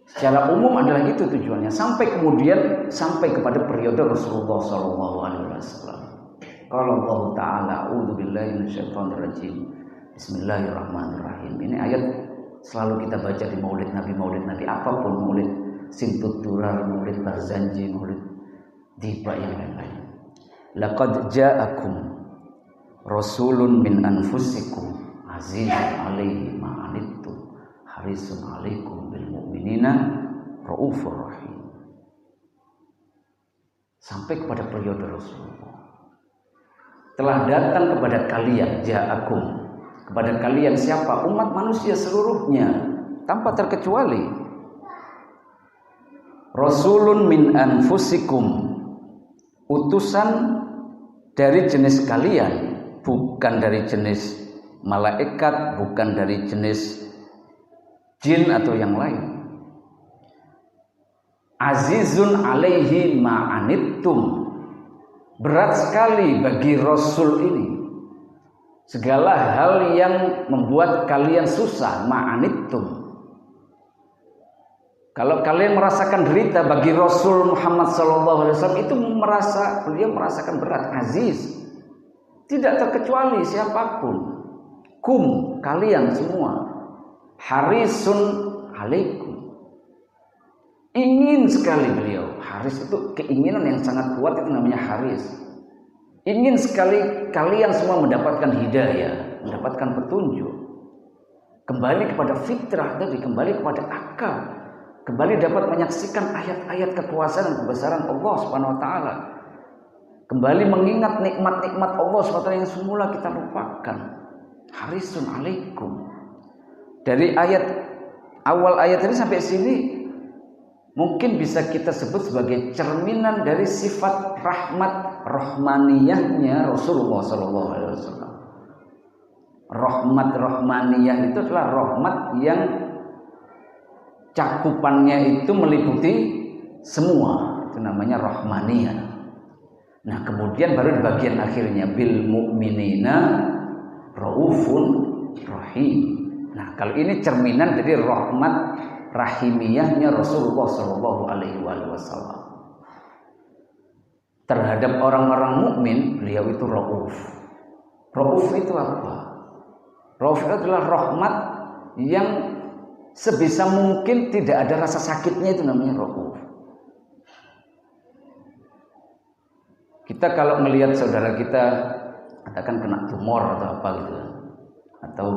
Secara umum adalah itu tujuannya, sampai kepada periode Rasulullah SAW. Qala Allah Ta'ala, a'udzubillahi minasyaitonirrajim. Bismillahirrahmanirrahim. Ini ayat selalu kita baca di maulid Nabi apapun, maulid Sintut Durar, maulid Barzanji, maulid Diba yang lain-lain. Laqad ja'akum rasulun min anfusikum azizun 'alaihi ma 'anittum harisun 'alaikum bil mu'minina raufur rahim. Sampai kepada periode Rasulullah. Telah datang kepada kalian, ja'akum, kepada kalian siapa? Umat manusia seluruhnya tanpa terkecuali. Rasulun min anfusikum, utusan dari jenis kalian, bukan dari jenis malaikat, bukan dari jenis jin atau yang lain. Azizun 'alaihi ma 'anittum, berat sekali bagi Rasul ini segala hal yang membuat kalian susah. Ma'anittum, kalau kalian merasakan derita, bagi Rasul Muhammad SAW itu beliau merasakan berat. Aziz, tidak terkecuali siapapun. Kum, kalian semua. Harisun alaikum, ingin sekali beliau. Haris itu keinginan yang sangat kuat, itu namanya haris. Ingin sekali kalian semua mendapatkan hidayah, mendapatkan petunjuk, kembali kepada fitrah tadi, kembali kepada akal, kembali dapat menyaksikan ayat-ayat kekuasaan dan kebesaran Allah Subhanahu wa taala. Kembali mengingat nikmat-nikmat Allah Subhanahu wa taala yang semula kita lupakan. Harisun alaikum. Dari awal ayat ini sampai sini mungkin bisa kita sebut sebagai cerminan dari sifat rahmat rahmaniyahnya Rasulullah sallallahu alaihi wasallam. Rahmat rahmaniyah itu adalah rahmat yang cakupannya itu meliputi semua, itu namanya rahmaniyah. Nah, kemudian baru di bagian akhirnya bil mu'minina raufun rahim. Nah, kalau ini cerminan dari rahmat rahimiyahnya Rasulullah sallallahu alaihi wasallam. Terhadap orang-orang mukmin, beliau itu rauf. Rauf itu apa? Rauf itu adalah rahmat yang sebisa mungkin tidak ada rasa sakitnya, itu namanya rauf. Kita kalau melihat saudara kita katakan kena tumor atau apa gitu, atau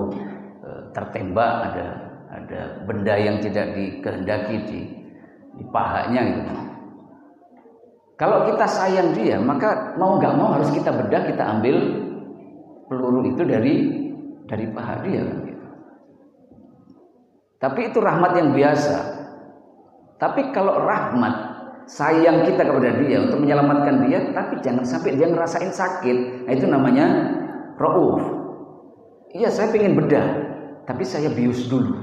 tertembak, ada benda yang tidak dikehendaki di pahanya gitu. Kalau kita sayang dia, maka mau nggak mau harus kita bedah, kita ambil peluru itu dari paha dia gitu. Tapi itu rahmat yang biasa. Tapi kalau rahmat sayang kita kepada dia untuk menyelamatkan dia, tapi jangan sampai dia ngerasain sakit. Nah, itu namanya rauf. Iya, saya pengen bedah, tapi saya bius dulu.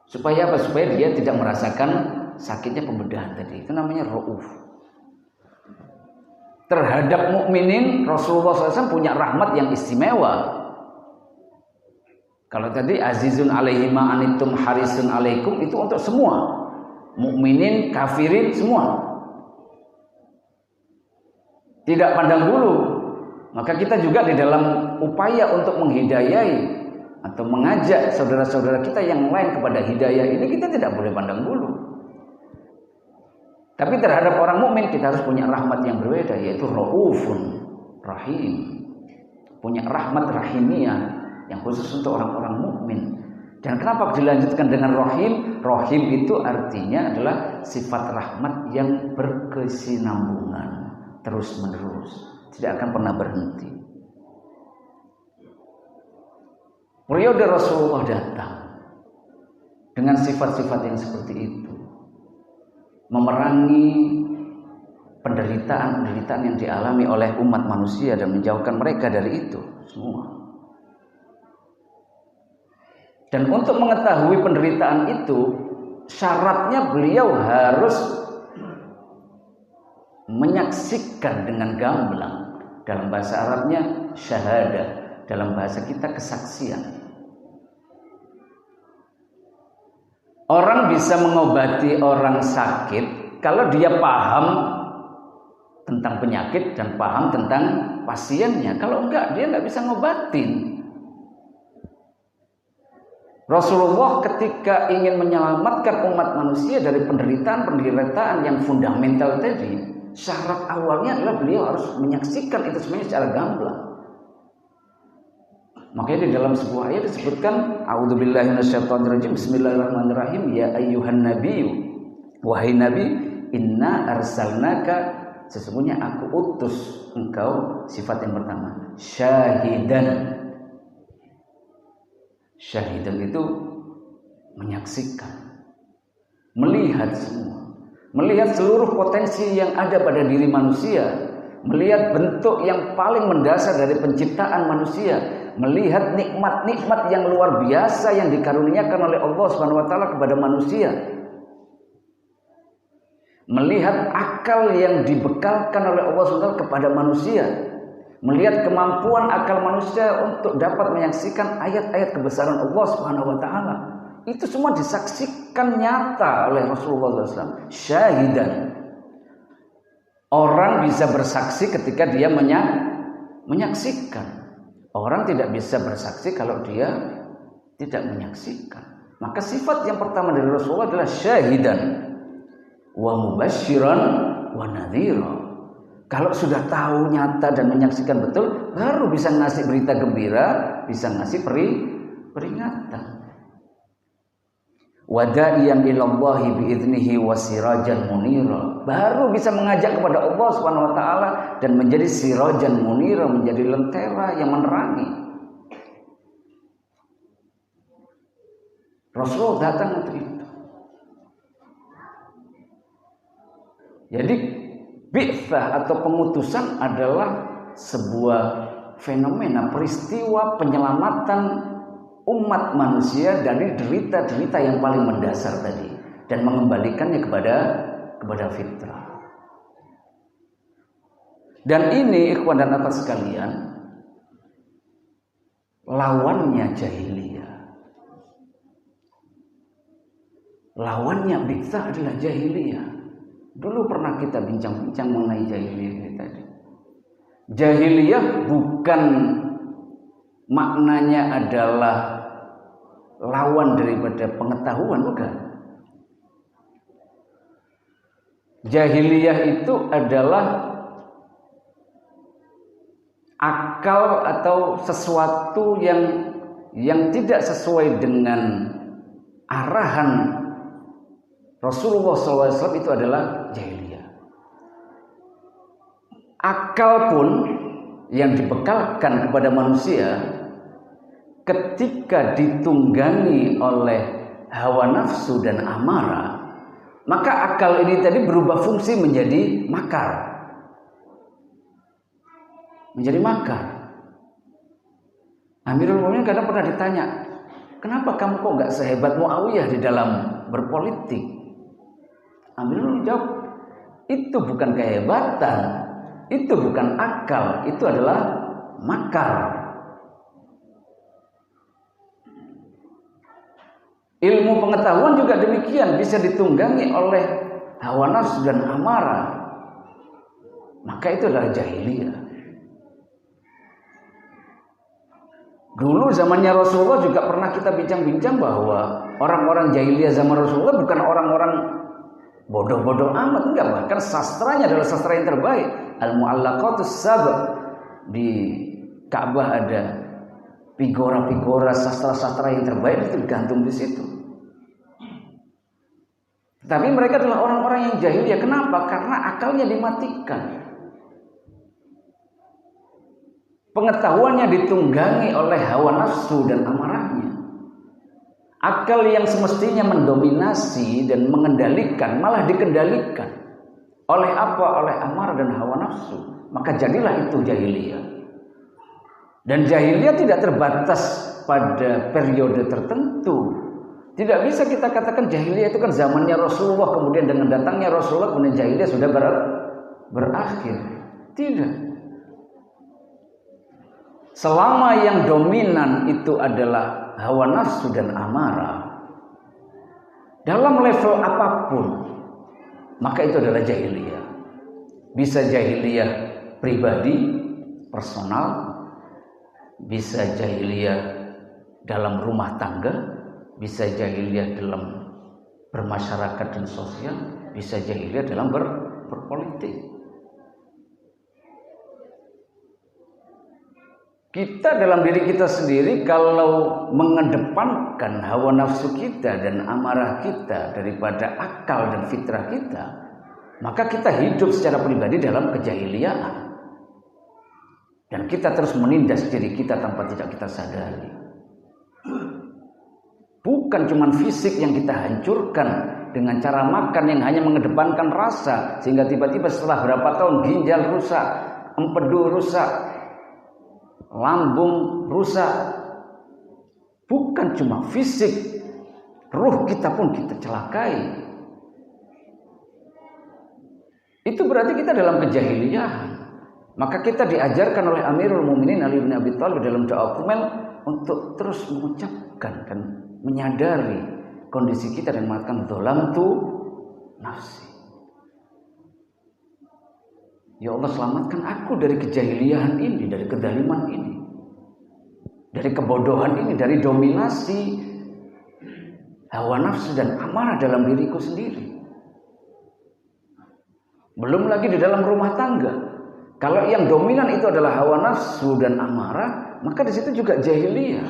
Supaya apa? Supaya dia tidak merasakan sakitnya pembedahan tadi. Itu namanya rauf. Terhadap mukminin Rasulullah SAW punya rahmat yang istimewa. Kalau tadi azizun alaihi ma anittum harisun alaikum, itu untuk semua, mukminin, kafirin, semua. Tidak pandang bulu. Maka kita juga di dalam upaya untuk menghidayahi atau mengajak saudara-saudara kita yang lain kepada hidayah ini, kita tidak boleh pandang bulu. Tapi terhadap orang mukmin kita harus punya rahmat yang berbeda, yaitu raufun rahim. Punya rahmat rahimiyah yang khusus untuk orang-orang mukmin. Dan kenapa dilanjutkan dengan rahim? Rahim itu artinya adalah sifat rahmat yang berkesinambungan, terus-menerus, tidak akan pernah berhenti. Periode Rasulullah datang dengan sifat-sifat yang seperti itu, memerangi penderitaan yang dialami oleh umat manusia dan menjauhkan mereka dari itu semua. Dan untuk mengetahui penderitaan itu, syaratnya beliau harus menyaksikan dengan gamblang. Dalam bahasa Arabnya syahadah, dalam bahasa kita kesaksian. Orang bisa mengobati orang sakit kalau dia paham tentang penyakit dan paham tentang pasiennya. Kalau enggak, dia enggak bisa ngobatin. Rasulullah ketika ingin menyelamatkan umat manusia dari penderitaan yang fundamental tadi, syarat awalnya adalah beliau harus menyaksikan itu semuanya secara gamblang. Makanya di dalam sebuah ayat disebutkan, a'udzubillahi minasyaitonirrajim, bismillahirrahmanirrahim, ya ayyuhan nabiyyu, wahai nabi, inna arsalnaka, sesungguhnya aku utus engkau, sifat yang pertama, syahidan. Syahidan itu menyaksikan, melihat semua, melihat seluruh potensi yang ada pada diri manusia, melihat bentuk yang paling mendasar dari penciptaan manusia, melihat nikmat-nikmat yang luar biasa yang dikaruniakan oleh Allah Subhanahu wa taala kepada manusia, melihat akal yang dibekalkan oleh Allah Subhanahu wa taala kepada manusia, melihat kemampuan akal manusia untuk dapat menyaksikan ayat-ayat kebesaran Allah Subhanahu wa taala. Itu semua disaksikan nyata oleh Rasulullah SAW. Syahidan. Orang bisa bersaksi ketika dia menyaksikan. Orang tidak bisa bersaksi kalau dia tidak menyaksikan. Maka sifat yang pertama dari Rasulullah adalah syahidan wa mubasysyiran wa nadhira. Kalau sudah tahu nyata dan menyaksikan betul, baru bisa ngasih berita gembira, bisa ngasih peringatan. Wada'iyan ilallahi bi'idnihi wasirajan munira. Baru bisa mengajak kepada Allah Subhanahu wa taala dan menjadi sirajan munira, menjadi lentera yang menerangi. Rasul datang untuk itu. Jadi bi'tsah atau pengutusan adalah sebuah fenomena, peristiwa penyelamatan umat manusia dari derita-derita yang paling mendasar tadi dan mengembalikannya kepada fitrah. Dan ini ikhwan dan akhwat sekalian, lawannya jahiliyah. Lawannya bi'tsah adalah jahiliyah. Dulu pernah kita bincang-bincang mengenai jahiliyah ini tadi. Jahiliyah bukan maknanya adalah lawan daripada pengetahuan, bukan. Jahiliyah itu adalah akal atau sesuatu yang tidak sesuai dengan arahan Rasulullah SAW, itu adalah jahiliyah. Akal pun yang dibekalkan kepada manusia ketika ditunggangi oleh hawa nafsu dan amarah, maka akal ini tadi berubah fungsi menjadi makar. Menjadi makar. Amirul Mukminin kadang pernah ditanya, kenapa kamu kok nggak sehebat Muawiyah di dalam berpolitik? Amirul menjawab, itu bukan kehebatan, itu bukan akal, itu adalah makar. Ilmu pengetahuan juga demikian, bisa ditunggangi oleh hawa nafsu dan amarah, maka itu adalah jahiliyah. Dulu zamannya Rasulullah juga pernah kita bincang-bincang bahwa orang-orang jahiliyah zaman Rasulullah bukan orang-orang bodoh-bodoh amat, enggak, bahkan sastranya adalah sastra yang terbaik. Al-Mu'allaqatus Sab', di Ka'bah ada figura-figura sastra-sastra yang terbaik, itu digantung di situ. Tapi mereka adalah orang-orang yang jahiliyah. Kenapa? Karena akalnya dimatikan, pengetahuannya ditunggangi oleh hawa nafsu dan amarahnya. Akal yang semestinya mendominasi dan mengendalikan malah dikendalikan oleh apa? Oleh amarah dan hawa nafsu. Maka jadilah itu jahiliyah. Dan jahiliyah tidak terbatas pada periode tertentu. Tidak bisa kita katakan jahiliyah itu kan zamannya Rasulullah, kemudian dengan datangnya Rasulullah kemudian jahiliyah sudah berakhir. Tidak. Selama yang dominan itu adalah hawa nafsu dan amarah, dalam level apapun, maka itu adalah jahiliyah. Bisa jahiliyah pribadi, personal, bisa jahiliyah dalam rumah tangga, bisa jahiliyah dalam bermasyarakat dan sosial, bisa jahiliyah dalam berpolitik. Kita dalam diri kita sendiri kalau mengedepankan hawa nafsu kita dan amarah kita daripada akal dan fitrah kita, maka kita hidup secara pribadi dalam kejahiliaan. Dan kita terus menindas diri kita tanpa tidak kita sadari. Bukan cuma fisik yang kita hancurkan dengan cara makan yang hanya mengedepankan rasa, sehingga tiba-tiba setelah berapa tahun ginjal rusak, empedu rusak, lambung rusak. Bukan cuma fisik, ruh kita pun kita celakai. Itu berarti kita dalam kejahiliaan. Maka kita diajarkan oleh Amirul Mukminin Ali bin Abi Thalib dalam doa Qumel untuk terus mengucapkan dan menyadari kondisi kita dan mengatakan dzalamtu nafsi. Ya Allah, selamatkan aku dari kejahiliaan ini, dari kedaliman ini, dari kebodohan ini, dari dominasi hawa nafsu dan amarah dalam diriku sendiri. Belum lagi di dalam rumah tangga. Kalau yang dominan itu adalah hawa nafsu dan amarah, maka di situ juga jahiliyah.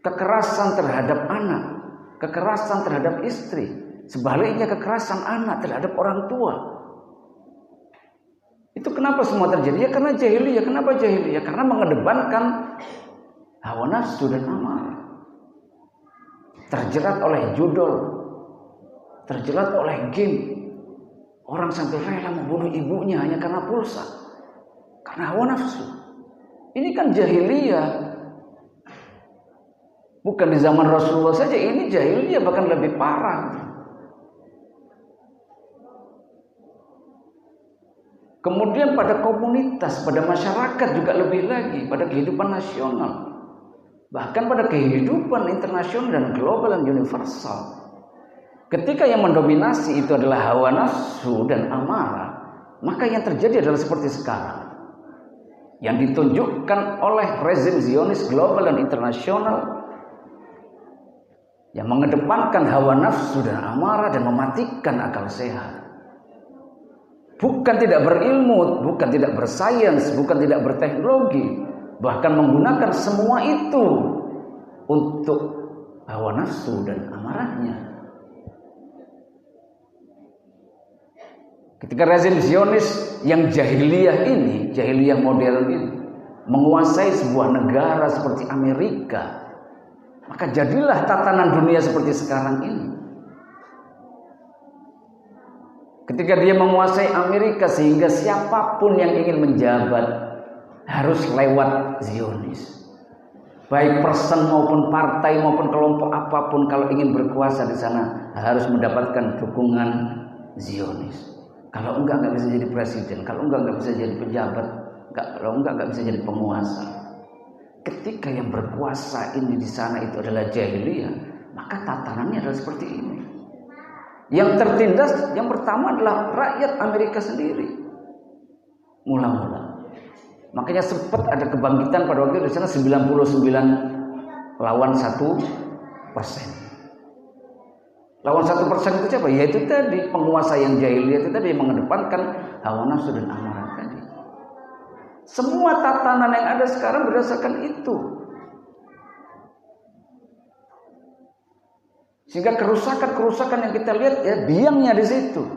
Kekerasan terhadap anak, kekerasan terhadap istri, sebaliknya kekerasan anak terhadap orang tua. Itu kenapa semua terjadi? Ya karena jahiliyah. Kenapa jahiliyah? Karena mengedepankan hawa nafsu dan amarah. Terjerat oleh judul, terjerat oleh game. Orang sampai rela membunuh ibunya hanya karena pulsa, karena hawa nafsu. Ini kan jahiliyah. Bukan di zaman Rasulullah saja, ini jahiliyah bahkan lebih parah. Kemudian pada komunitas, pada masyarakat juga lebih lagi, pada kehidupan nasional, bahkan pada kehidupan internasional dan global dan universal. Ketika yang mendominasi itu adalah hawa nafsu dan amarah, maka yang terjadi adalah seperti sekarang. Yang ditunjukkan oleh rezim Zionis global dan internasional yang mengedepankan hawa nafsu dan amarah dan mematikan akal sehat. Bukan tidak berilmu, bukan tidak bersains, bukan tidak berteknologi, bahkan menggunakan semua itu untuk hawa nafsu dan amarahnya. Ketika rezim Zionis yang jahiliyah ini, jahiliyah modern ini, menguasai sebuah negara seperti Amerika, maka jadilah tatanan dunia seperti sekarang ini. Ketika dia menguasai Amerika sehingga siapapun yang ingin menjabat harus lewat Zionis. Baik person maupun partai maupun kelompok apapun kalau ingin berkuasa di sana harus mendapatkan dukungan Zionis. Kalau enggak bisa jadi presiden, kalau enggak bisa jadi pejabat, kalau enggak bisa jadi penguasa. Ketika yang berkuasa ini di sana itu adalah jahiliyah, maka tatanannya adalah seperti ini. Yang tertindas yang pertama adalah rakyat Amerika sendiri. Mula-mula. Makanya sempat ada kebangkitan pada waktu itu di sana 99 lawan 1%. Lawan 1% itu siapa? Yaitu tadi penguasa yang jahiliyah itu tadi yang mengedepankan hawa nafsu dan amarah tadi. Semua tatanan yang ada sekarang berdasarkan itu. Sehingga kerusakan-kerusakan yang kita lihat ya biangnya di situ.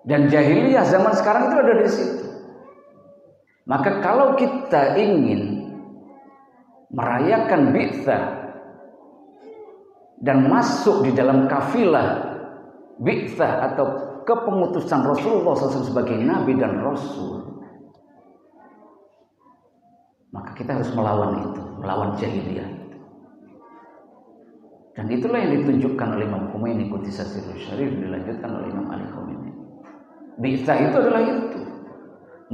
Dan jahiliyah zaman sekarang itu ada di situ. Maka kalau kita ingin merayakan bi'tsah dan masuk di dalam kafilah bi'tsah atau kepengutusan Rasulullah SAW sebagai Nabi dan Rasul, maka kita harus melawan itu, melawan jahiliyah itu. Dan itulah yang ditunjukkan oleh Imam Khomeini Qudisasirul Syarif, dilanjutkan oleh Imam Ali Khomeini. Bi'tsah itu adalah itu,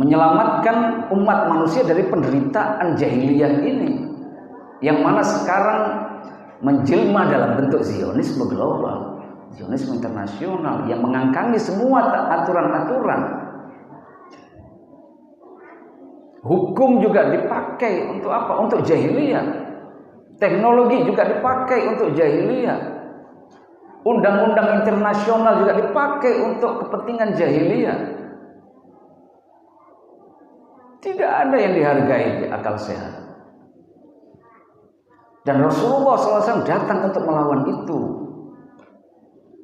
menyelamatkan umat manusia dari penderitaan jahiliyah ini. yang mana sekarang menjelma dalam bentuk Zionisme global, Zionisme internasional yang mengangkangi semua aturan-aturan. Hukum juga dipakai untuk apa? Untuk jahiliyah. Teknologi juga dipakai untuk jahiliyah. Undang-undang internasional juga dipakai untuk kepentingan jahiliyah. Tidak ada yang dihargai akal sehat. Dan Rasulullah SAW datang untuk melawan itu.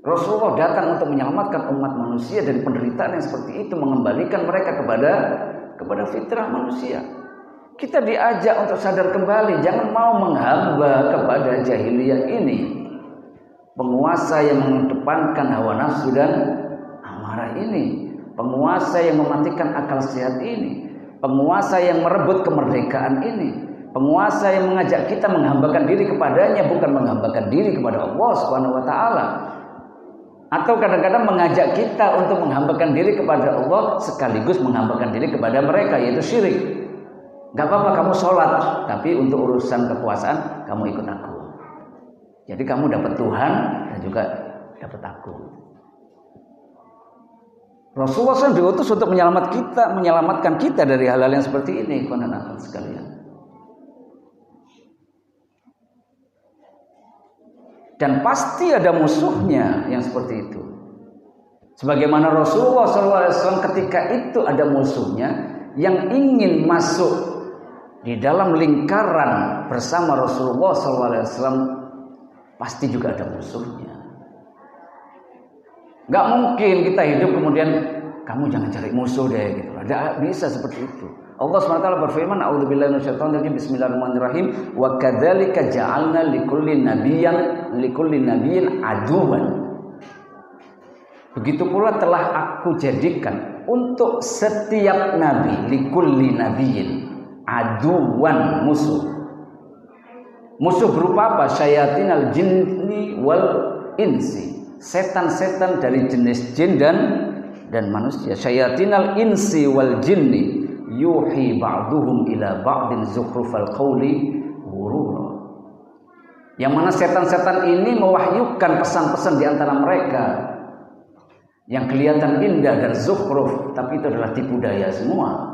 Rasulullah datang untuk menyelamatkan umat manusia dari penderitaan yang seperti itu, mengembalikan mereka kepada fitrah manusia. Kita diajak untuk sadar kembali, jangan mau menghamba kepada jahiliyah ini. Penguasa yang mengedepankan hawa nafsu dan amarah ini, penguasa yang mematikan akal sehat ini, penguasa yang merebut kemerdekaan ini, penguasa yang mengajak kita menghambakan diri kepadanya, bukan menghambakan diri kepada Allah Subhanahu wa taala. Atau kadang-kadang mengajak kita untuk menghambakan diri kepada Allah sekaligus menghambakan diri kepada mereka, yaitu syirik. Gak apa-apa kamu sholat, tapi untuk urusan kekuasaan kamu ikut aku. Jadi kamu dapat Tuhan dan juga dapat aku. Rasulullah SAW diutus untuk menyelamatkan kita dari hal-hal yang seperti ini, kawan-kawan sekalian. Dan pasti ada musuhnya yang seperti itu. Sebagaimana Rasulullah SAW ketika itu ada musuhnya yang ingin masuk di dalam lingkaran bersama Rasulullah SAW, pasti juga ada musuhnya. Gak mungkin kita hidup kemudian kamu jangan cari musuh deh gitu. Tidak bisa seperti itu. Allah SWT berfirman, a'udzubillahi minasyaitonir rajim, bismillahirrahmanirrahim, wa kadzalika ja'alna likulli nabiyyin aduwan. Begitu pula telah aku jadikan untuk setiap nabi, likulli nabiyyin aduwan, musuh. Musuh berupa apa? Syayatinal jinni wal insi. Setan-setan dari jenis jin dan manusia. Syayatinal insi wal jinni yuhi ba'duhum ila ba'din zukhrufal qawli ghurura. Yang mana setan-setan ini mewahyukan pesan-pesan di antara mereka yang kelihatan indah dan zukhruf, tapi itu adalah tipu daya semua.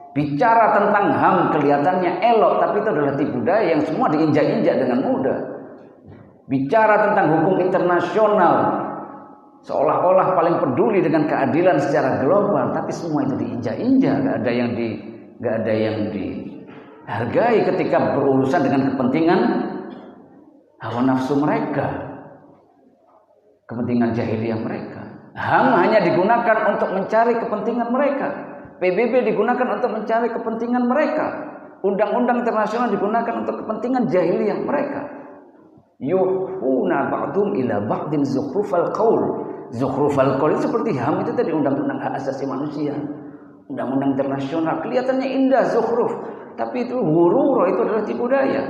Bicara tentang HAM kelihatannya elok, tapi itu adalah tipu daya yang semua diinjak-injak dengan mudah. Bicara tentang hukum internasional, seolah-olah paling peduli dengan keadilan secara global, tapi semua itu diinjak-injak, gak ada yang dihargai ketika berurusan dengan kepentingan hawa nafsu mereka, kepentingan jahiliyah mereka. HAM hanya digunakan untuk mencari kepentingan mereka. PBB digunakan untuk mencari kepentingan mereka. Undang-undang internasional digunakan untuk kepentingan jahiliyah mereka. Yuhuna ba'dum ila ba'din zukhrufal qaul. Zukhrufal qaul itu seperti HAM itu tadi, undang-undang hak asasi manusia, undang-undang internasional. Kelihatannya indah zukhruf, tapi itu ghurur, itu adalah tipu daya.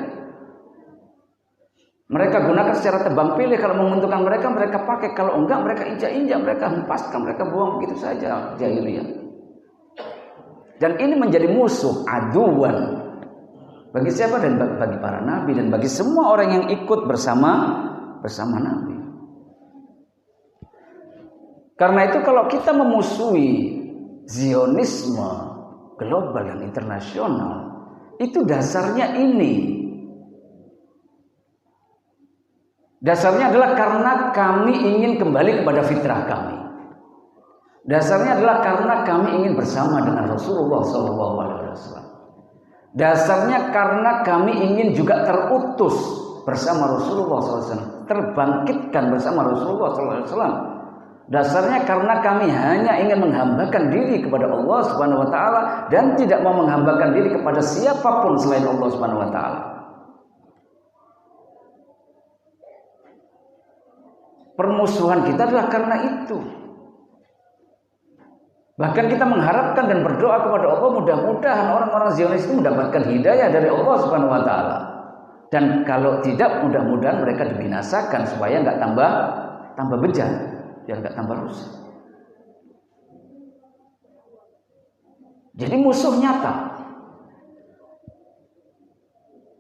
Mereka gunakan secara tebang pilih. Kalau menguntungkan mereka, mereka pakai. Kalau enggak, mereka injak-injak, mereka hempaskan, mereka buang begitu saja jahiliyah. Dan ini menjadi musuh, aduan, bagi siapa? Dan bagi para nabi dan bagi semua orang yang ikut bersama nabi. Karena itu kalau kita memusuhi Zionisme global dan internasional, itu dasarnya ini. Dasarnya adalah karena kami ingin kembali kepada fitrah kami. Dasarnya adalah karena kami ingin bersama dengan Rasulullah SAW. Dasarnya karena kami ingin juga terutus bersama Rasulullah SAW, terbangkitkan bersama Rasulullah SAW. Dasarnya karena kami hanya ingin menghambakan diri kepada Allah Subhanahu Wa Taala dan tidak mau menghambakan diri kepada siapapun selain Allah Subhanahu Wa Taala. Permusuhan kita adalah karena itu. Bahkan kita mengharapkan dan berdoa kepada Allah, mudah-mudahan orang-orang Zionis itu mendapatkan hidayah dari Allah Subhanahu wa taala. Dan kalau tidak, mudah-mudahan mereka dibinasakan supaya enggak tambah bejat, biar enggak tambah rusak. Jadi musuh nyata.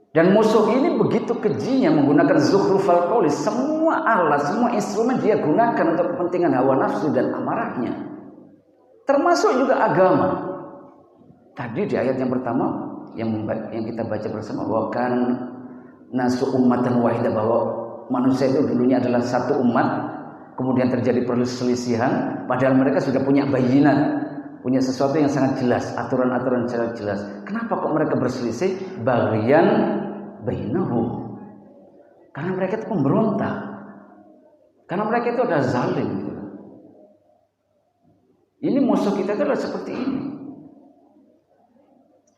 Dan musuh ini begitu kejinya menggunakan zukhrufal qauli, semua alat, semua instrumen dia gunakan untuk kepentingan hawa nafsu dan amarahnya. Termasuk juga agama. Tadi di ayat yang pertama yang kita baca bersama, bahwa kan nasu ummatan wahidah, bahwa manusia itu dulunya adalah satu umat, kemudian terjadi perselisihan, padahal mereka sudah punya bayinat, punya sesuatu yang sangat jelas, aturan-aturan sangat jelas. Kenapa kok mereka berselisih? Bagian bainahum. Karena mereka itu pemberontak. Karena mereka itu adalah zalim. Ini musuh kita itu adalah seperti ini.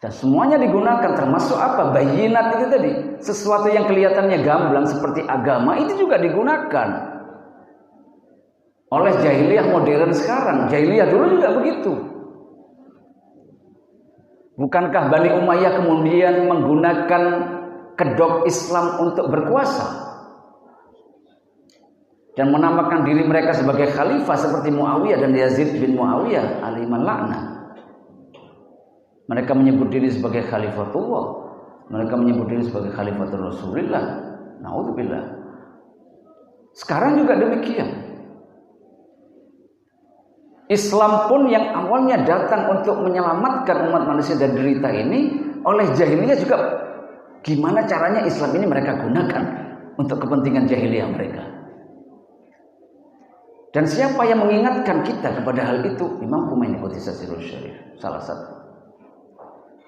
Dan semuanya digunakan, termasuk apa? Bayinat itu tadi. Sesuatu yang kelihatannya gamblang seperti agama itu juga digunakan oleh jahiliyah modern sekarang. Jahiliyah dulu juga begitu. Bukankah Bani Umayyah kemudian menggunakan kedok Islam untuk berkuasa dan menamakan diri mereka sebagai khalifah seperti Muawiyah dan Yazid bin Muawiyah alaihiman laknat. Mereka menyebut diri sebagai khalifatullah, mereka menyebut diri sebagai khalifatul Rasulullah. Naudzubillah. Sekarang juga demikian. Islam pun yang awalnya datang untuk menyelamatkan umat manusia dari derita ini, oleh jahiliyah juga gimana caranya Islam ini mereka gunakan untuk kepentingan jahiliyah mereka. Dan siapa yang mengingatkan kita kepada hal itu? Imam Khomeini Qudusasirul Syarif, salah satu.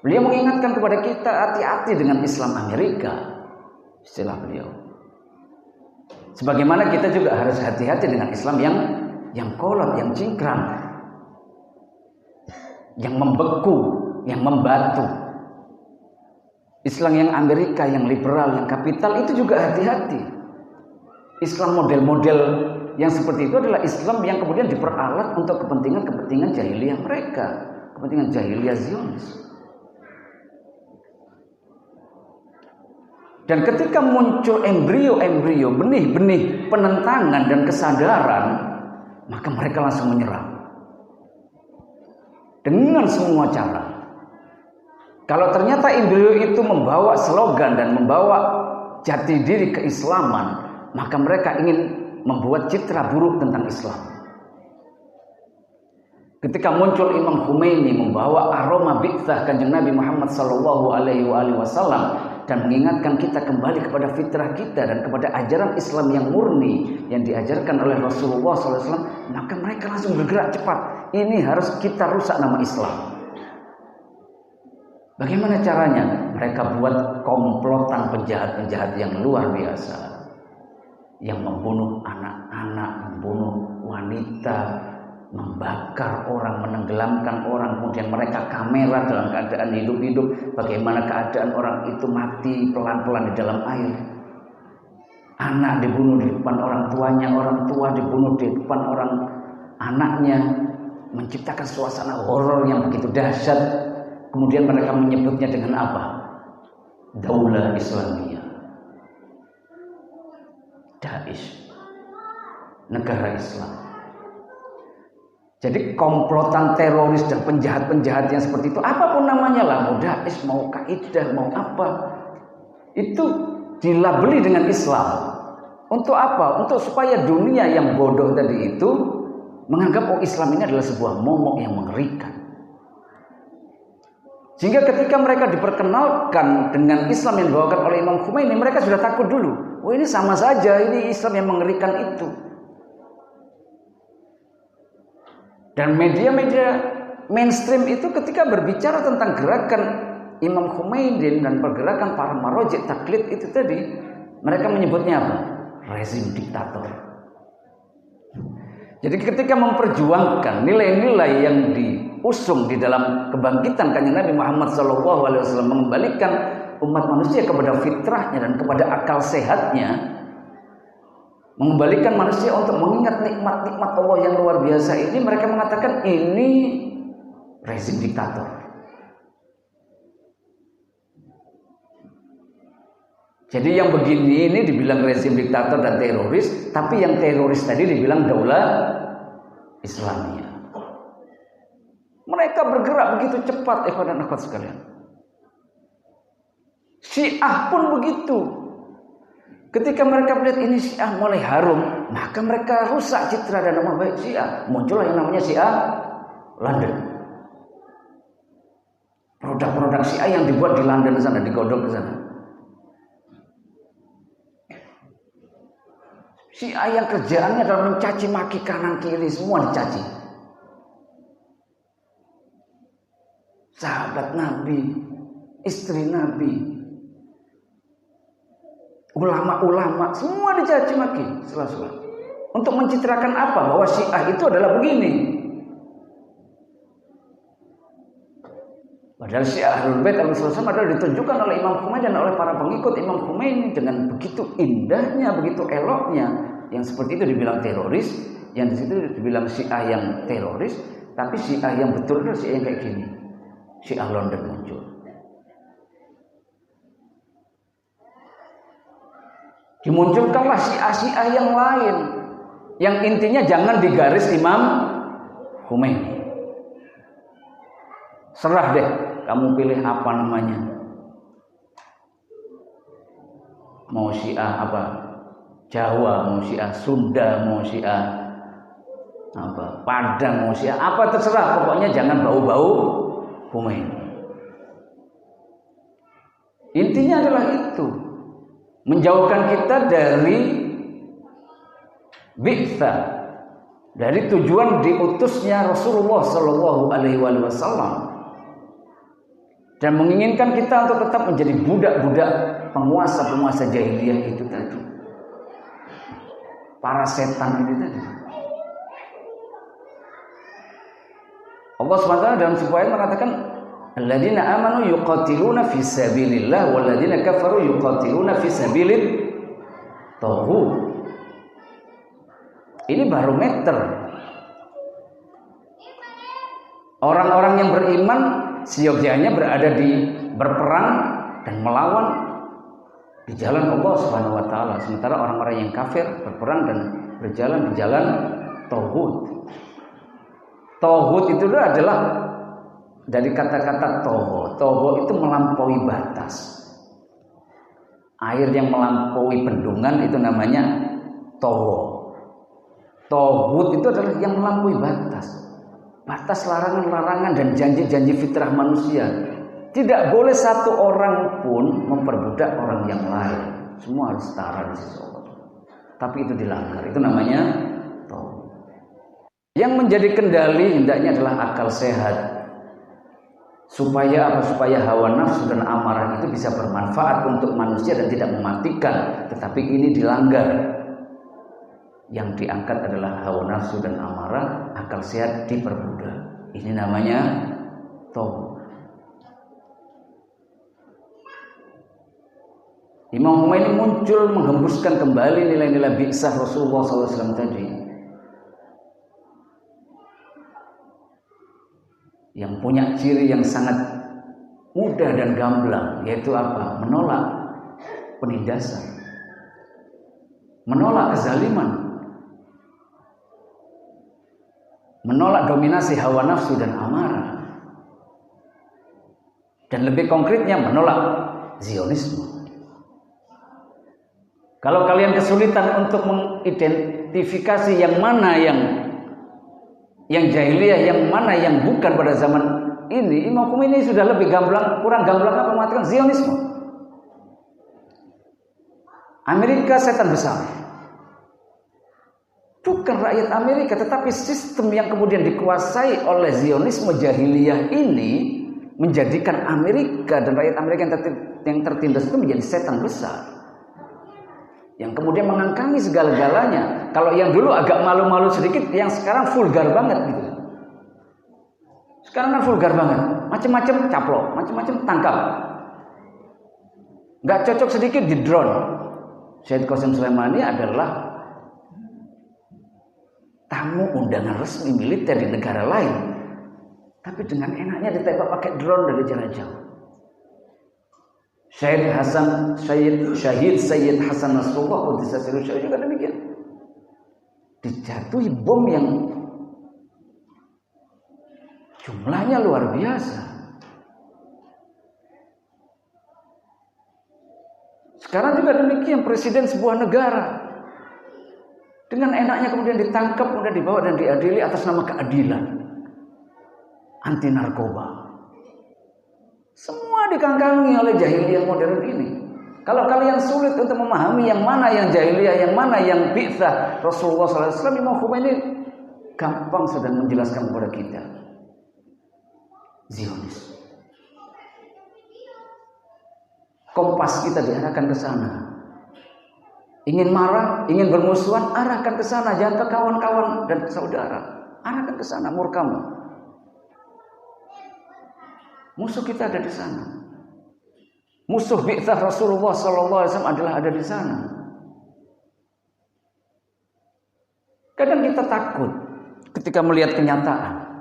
Beliau mengingatkan kepada kita, hati-hati dengan Islam Amerika, istilah beliau. Sebagaimana kita juga harus hati-hati dengan Islam yang kolot, yang cingkrang, yang membeku, yang membatu. Islam yang Amerika, yang liberal, yang kapital, itu juga hati-hati. Islam model-model yang seperti itu adalah Islam yang kemudian diperalat untuk kepentingan jahiliyah mereka, kepentingan jahiliyah Zionis. Dan ketika muncul embrio-embrio, benih-benih penentangan dan kesadaran, maka mereka langsung menyerang dengan semua cara. Kalau ternyata embrio itu membawa slogan dan membawa jati diri keislaman, maka mereka ingin membuat citra buruk tentang Islam. Ketika muncul Imam Khomeini membawa aroma bi'tsah Kanjeng Nabi Muhammad SAW dan mengingatkan kita kembali kepada fitrah kita dan kepada ajaran Islam yang murni yang diajarkan oleh Rasulullah SAW, maka mereka langsung bergerak cepat. Ini harus kita rusak nama Islam. Bagaimana caranya? Mereka buat komplotan penjahat-penjahat yang luar biasa, yang membunuh anak-anak, membunuh wanita, membakar orang, menenggelamkan orang, kemudian mereka kamera dalam keadaan hidup-hidup, bagaimana keadaan orang itu mati pelan-pelan di dalam air. Anak dibunuh di depan orang tuanya, orang tua dibunuh di depan orang anaknya, menciptakan suasana horor yang begitu dahsyat. Kemudian mereka menyebutnya dengan apa? Daulah Islamiyah, Daesh, negara Islam. Jadi komplotan teroris dan penjahat-penjahat yang seperti itu, apapun namanya lah, mau Daesh, mau Kaidah, mau apa, itu dilabeli dengan Islam. Untuk apa? Untuk supaya dunia yang bodoh tadi itu menganggap Islam ini adalah sebuah momok yang mengerikan. Sehingga ketika mereka diperkenalkan dengan Islam yang dibawakan oleh Imam Khomeini, mereka sudah takut dulu. Oh, ini sama saja, ini Islam yang mengerikan itu. Dan media-media mainstream itu ketika berbicara tentang gerakan Imam Khomeini dan pergerakan para marojik taklid itu tadi, mereka menyebutnya apa? Rezim diktator. Jadi ketika memperjuangkan nilai-nilai yang diusung di dalam kebangkitan Kanjeng Nabi Muhammad SAW, mengembalikan umat manusia kepada fitrahnya dan kepada akal sehatnya, mengembalikan manusia untuk mengingat nikmat-nikmat Allah yang luar biasa ini, mereka mengatakan ini rezim diktator. Jadi yang begini ini dibilang rezim diktator dan teroris, tapi yang teroris tadi dibilang daulah Islamiyah. Mereka bergerak begitu cepat, ikhwan dan akhwat sekalian. Syiah pun begitu. Ketika mereka melihat ini Syiah mulai harum, maka mereka rusak citra dan nama baik Syiah. Muncullah yang namanya Syiah London. Produk-produk Syiah yang dibuat di London sana, digodok di sana. Syiah yang kerjaannya adalah mencaci maki kanan kiri, semua dicaci. Sahabat Nabi, istri Nabi, ulama-ulama, semua dicaci maki sela-sela. Untuk mencitrakan apa? Bahwa Syiah itu adalah begini. Padahal Syiah Ahlul Bait alaihissalam adalah ditunjukkan oleh Imam Khomeini dan oleh para pengikut Imam Khomeini dengan begitu indahnya, begitu eloknya. Yang seperti itu dibilang teroris, yang di situ dibilang Syiah yang teroris, tapi Syiah yang betul adalah Syiah yang kayak gini. Syiah London muncul. Dimunculkanlah Syiah-Syiah yang lain, yang intinya jangan digaris Imam Khomeini. Serah deh, kamu pilih apa namanya. Mau Syiah apa? Jawa, mau Syiah Sunda, mau Syiah apa? Padang, mau Syiah apa terserah, pokoknya jangan bau-bau Khomeini. Intinya adalah itu, menjauhkan kita dari bi'tsa, dari tujuan diutusnya Rasulullah Shallallahu Alaihi Wasallam, dan menginginkan kita untuk tetap menjadi budak-budak penguasa-penguasa jahiliyah itu tadi, para setan ini tadi. Allah SWT dalam sebuah ayat mengatakan, alladzina amanu yuqatiluna fi sabilillah walladzina kafaru yuqatiluna fi sabilit taghut. Ini barometer. Orang-orang yang beriman seyogyanya berperang dan melawan di jalan Allah Subhanahu wa taala, sementara orang-orang yang kafir berperang dan berjalan di jalan taghut. Taghut itu adalah dari kata-kata toho. Toho itu melampaui batas. Air yang melampaui bendungan itu namanya toho. Taghut itu adalah yang melampaui batas. Batas larangan-larangan dan janji-janji fitrah manusia. Tidak boleh satu orang pun memperbudak orang yang lain. Semua harus setara di sisi Allah. Tapi itu dilanggar. Itu namanya taghut. Yang menjadi kendali hendaknya adalah akal sehat. Supaya apa? Supaya hawa nafsu dan amarah itu bisa bermanfaat untuk manusia dan tidak mematikan. Tetapi ini dilanggar. Yang diangkat adalah hawa nafsu dan amarah, akal sehat diperbudak. Ini namanya taghut. Imam Khomeini muncul menghembuskan kembali nilai-nilai bi'tsah Rasulullah SAW tadi, yang punya ciri yang sangat mudah dan gamblang, yaitu apa? Menolak penindasan, menolak kezaliman, menolak dominasi hawa nafsu dan amarah, dan lebih konkretnya menolak Zionisme. Kalau kalian kesulitan untuk mengidentifikasi yang mana yang jahiliyah, yang mana yang bukan pada zaman ini, Imam Khomeini sudah lebih gamblang, kurang gamblang apa mengatakan Zionisme. Amerika setan besar. Bukan rakyat Amerika, tetapi sistem yang kemudian dikuasai oleh Zionisme jahiliyah ini menjadikan Amerika dan rakyat Amerika yang tertindas itu menjadi setan besar, yang kemudian mengangkangi segala-galanya. Kalau yang dulu agak malu-malu sedikit, yang sekarang vulgar banget gitu. Sekarang kan vulgar banget, macam-macam caplok, macam-macam tangkap. Nggak cocok sedikit di drone. Syed Qasim Sulaimani adalah tamu undangan resmi militer di negara lain, tapi dengan enaknya ditembak pakai drone dari jarak jauh. Syahid Sayyid Hasan Nasrullah juga demikian. Dijatuhi bom yang jumlahnya luar biasa. Sekarang juga demikian, presiden sebuah negara dengan enaknya kemudian ditangkap, kemudian dibawa dan diadili atas nama keadilan, anti narkoba. Semua dikangkangi oleh jahiliyah modern ini. Kalau kalian sulit untuk memahami yang mana yang jahiliyah, yang mana yang bi'tsah Rasulullah SAW, Imam Khomeini gampang sudah menjelaskan kepada kita. Zionis. Kompas kita diarahkan ke sana. Ingin marah, ingin bermusuhan, arahkan ke sana, jangan ke kawan-kawan dan saudara. Arahkan ke sana murkamu. Musuh kita ada di sana. Musuh bi'tsah Rasulullah SAW adalah ada di sana. Kadang kita takut ketika melihat kenyataan.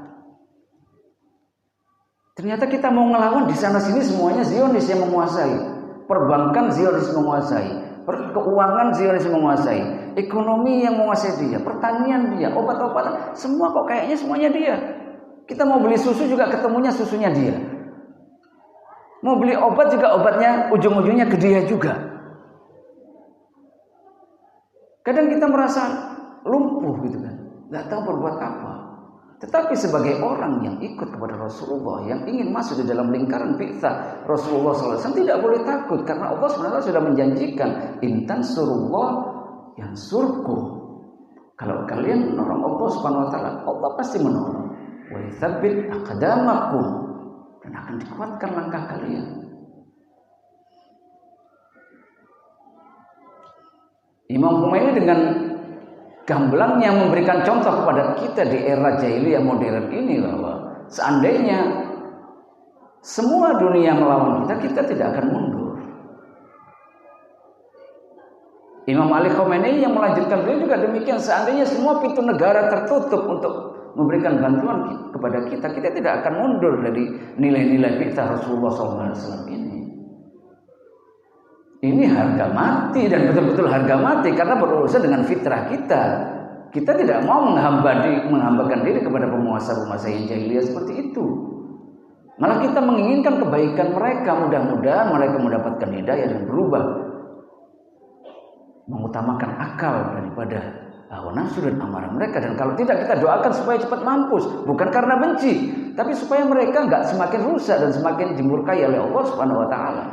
Ternyata kita mau ngelawan di sana sini semuanya Zionis yang menguasai. Perbankan Zionis menguasai, keuangan Zionis menguasai, ekonomi yang menguasai dia, pertanian dia, obat-obatan, semua kok kayaknya semuanya dia. Kita mau beli susu juga ketemunya susunya dia. Mau beli obat juga obatnya ujung-ujungnya ke dia juga. Kadang kita merasa lumpuh gitu kan, nggak tahu berbuat apa. Tetapi sebagai orang yang ikut kepada Rasulullah, yang ingin masuk di dalam lingkaran bi'tsah Rasulullah SAW, tidak boleh takut karena Allah SWT sudah menjanjikan, intan surullah yang surku. Kalau kalian menolong Allah Subhanahu Wa Taala, Allah pasti menolong. Wa yutsabbit aqdamakum, dan akan dikuatkan langkah kalian. Imam Khomeini dengan gamblangnya memberikan contoh kepada kita di era jahiliyah modern ini bahwa seandainya semua dunia melawan kita, kita tidak akan mundur. Imam Ali Khomeini yang melanjutkan beliau juga demikian, seandainya semua pintu negara tertutup untuk memberikan bantuan kepada kita, kita tidak akan mundur dari nilai-nilai bi'tsah Rasulullah SAW ini. Ini harga mati dan betul-betul harga mati karena berurusan dengan fitrah kita. Kita tidak mau menghambakan diri kepada penguasa-penguasa yang jahiliyah seperti itu. Malah kita menginginkan kebaikan mereka, mudah-mudahan mereka mendapatkan hidayah dan berubah. Mengutamakan akal daripada hawa nafsu dan amarah mereka, dan kalau tidak kita doakan supaya cepat mampus, bukan karena benci, tapi supaya mereka enggak semakin rusak dan semakin dimurkai oleh Allah Subhanahu Wa Taala.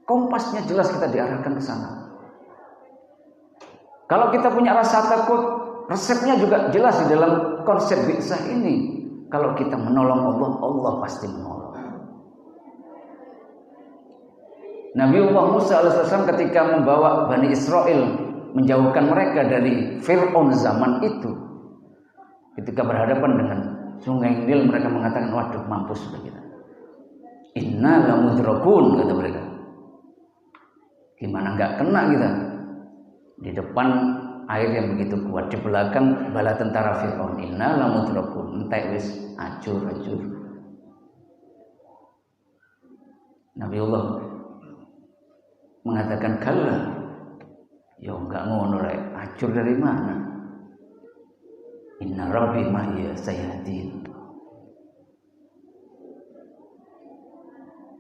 Kompasnya jelas kita diarahkan ke sana. Kalau kita punya rasa takut, resepnya juga jelas di dalam konsep bi'tsah ini. Kalau kita menolong Allah, Allah pasti menolong. Nabiullah Musa alaihissalam ketika membawa Bani Israel, menjauhkan mereka dari Fir'aun zaman itu, ketika berhadapan dengan sungai Nil, mereka mengatakan, waduh mampus sudah kita. Inna lamudrakun, kata mereka. Gimana nggak kena kita? Di depan air yang begitu kuat, di belakang bala tentara Fir'aun. Inna lamudrakun, entek wis acur. Nabiullah mengatakan, kalla, ya enggak ngono rek, acur dari mana? Inna rabbi ma'iya sayahdin.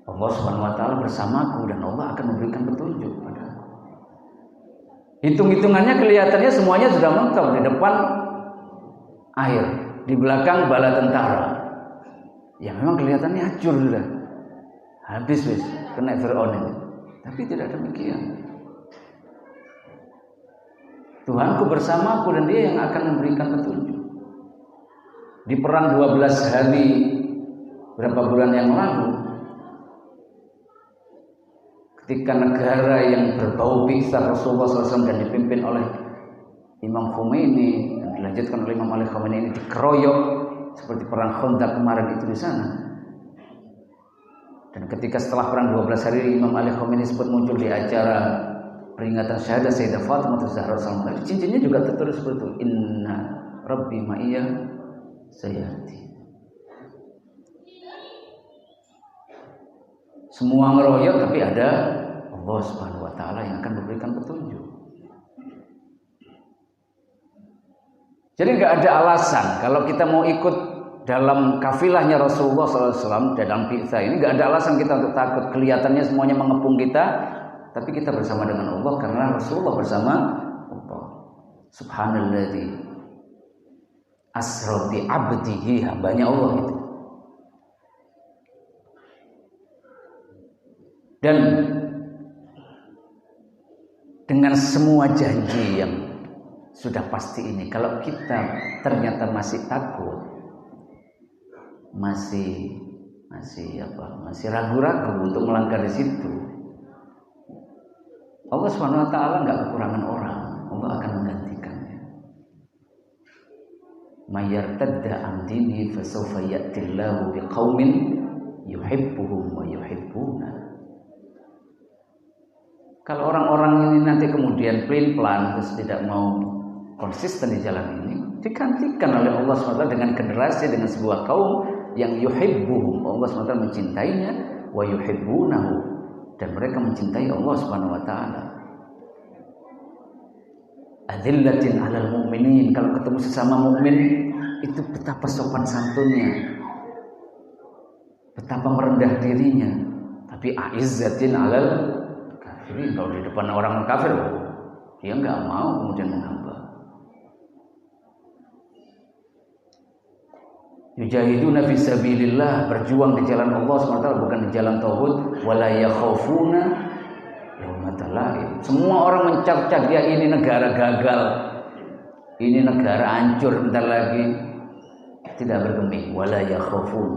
Allah Subhanahu Wa Taala bersamaku dan Allah akan memberikan petunjuk padaku. Hitung-hitungannya kelihatannya semuanya sudah mentok, di depan air, di belakang bala tentara. Ya memang kelihatannya hancur sudah. Habis wis kena Fir'aun ini. Tapi tidak demikian. Tuhanku bersamaku dan Dia yang akan memberikan petunjuk. Di perang 12 hari berapa bulan yang lalu, ketika negara yang berbau bi'tsah Rasulullah SAW dan dipimpin oleh Imam Khomeini dan dilanjutkan oleh Imam Ali Khomeini ini dikeroyok seperti perang Khandaq kemarin itu di sana. Dan ketika setelah perang 12 hari Imam Ali Khomeini sempat muncul di acara peringatan syahadat Sayyidah Fatimah Zahra SAW, cincinnya juga tertulis seperti itu, Inna Rabbi Ma'iyya Sayati. Semua ngeroyok tapi ada Allah Subhanahu Wa Taala yang akan memberikan petunjuk. Jadi nggak ada alasan kalau kita mau ikut dalam kafilahnya Rasulullah SAW dalam bi'tsah ini nggak ada alasan kita untuk takut. Kelihatannya semuanya mengepung kita, tapi kita bersama dengan Allah karena Rasulullah bersama Allah. Subhanalladzi asra bi 'abdihi, hambanya Allah itu. Dan dengan semua janji yang sudah pasti ini, kalau kita ternyata masih takut, masih ragu-ragu untuk melangkah di situ, Allah Subhanahu wa taala enggak kekurangan orang, Allah akan menggantikannya. Mayyartadda an dini fasawfa ya'tillahu biqaumin yuhibbuhum wa yuhibbuna. Kalau orang-orang ini nanti kemudian pelin-pelan terus tidak mau konsisten di jalan ini, digantikan oleh Allah SWT dengan generasi, dengan sebuah kaum yang yuhibbuhum, Allah SWT mencintainya, wa yuhibbunahu, dan mereka mencintai Allah Subhanahu wa taala. Adillatin 'alal mu'minin, kalau ketemu sesama mukmin itu betapa sopan santunnya, betapa merendah dirinya. Tapi a'izzatin 'alal kafirin, kalau di depan orang kafir dia enggak mau kemudian menghamba. Yujahiduna fi sabilillah, berjuang di jalan Allah SWT, bukan di jalan tauhid. Wala yakhafuna yaumatal laim. Semua orang mencerca dia ini negara gagal, ini negara hancur bentar lagi, tidak bergeming. Wala yakhafun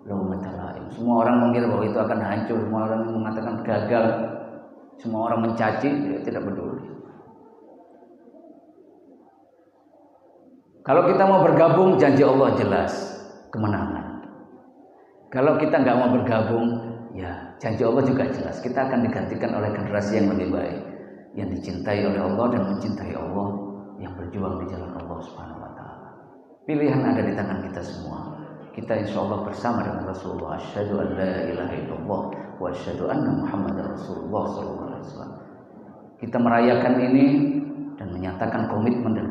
yaumatal laim. Semua orang mengira bahwa itu akan hancur, semua orang mengatakan gagal, semua orang mencaci, dia tidak peduli. Kalau kita mau bergabung, janji Allah jelas, kemenangan. Kalau kita nggak mau bergabung, ya janji Allah juga jelas, kita akan digantikan oleh generasi yang lebih baik, yang dicintai oleh Allah dan mencintai Allah, yang berjuang di jalan Allah Subhanahu wa taala. Pilihan ada di tangan kita semua. Kita insya Allah bersama dengan Rasulullah, asyhadu an la ilaha illallah wa asyhadu anna Muhammadar Rasulullah sallallahu alaihi wasallam. Kita merayakan ini dan menyatakan komitmen dan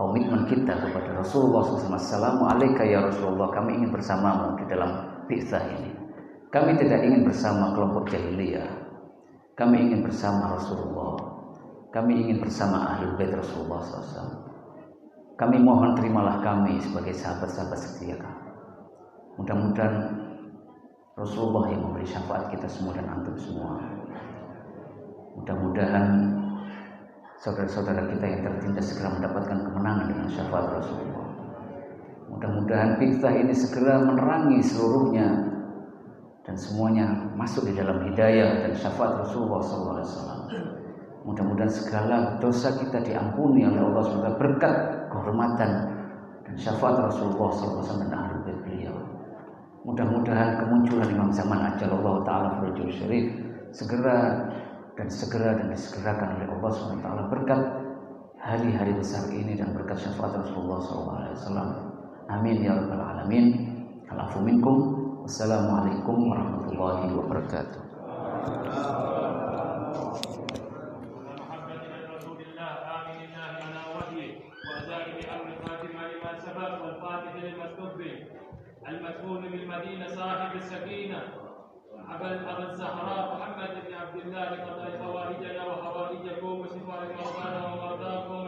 komitmen kita kepada Rasulullah SAW. Assalamualaikum ya Rasulullah, kami ingin bersamamu di dalam bi'tsah ini. Kami tidak ingin bersama kelompok jahiliyah. Kami ingin bersama Rasulullah. Kami ingin bersama Ahlul Bait Rasulullah SAW. Kami mohon terimalah kami sebagai sahabat-sahabat setia kami. Mudah-mudahan Rasulullah yang memberi syafaat kita semua dan antum semua. Mudah-mudahan saudara-saudara kita yang tertindas segera mendapatkan kemenangan dengan syafaat Rasulullah. Mudah-mudahan bi'tsah ini segera menerangi seluruhnya dan semuanya masuk di dalam hidayah dan syafaat Rasulullah SAW. Mudah-mudahan segala dosa kita diampuni oleh Allah SWT berkat kehormatan dan syafaat Rasulullah SAW dan Ahlul Bait beliau. Mudah-mudahan kemunculan Imam Zaman ajalallahu ta'ala furujul syarif segera dan disegerakan oleh Allah SWT berkat hari-hari besar ini dan berkat syafaat Rasulullah SAW. Amin ya rabbal alamin. Al-afu minkum. Wassalamualaikum warahmatullahi wabarakatuh. المدفون بالمدينة صاحب السكينة أبا الزهراء محمد بن عبد الله لقضاء حوائجنا وحوائجكم وشفاء مرضانا ومرضاكم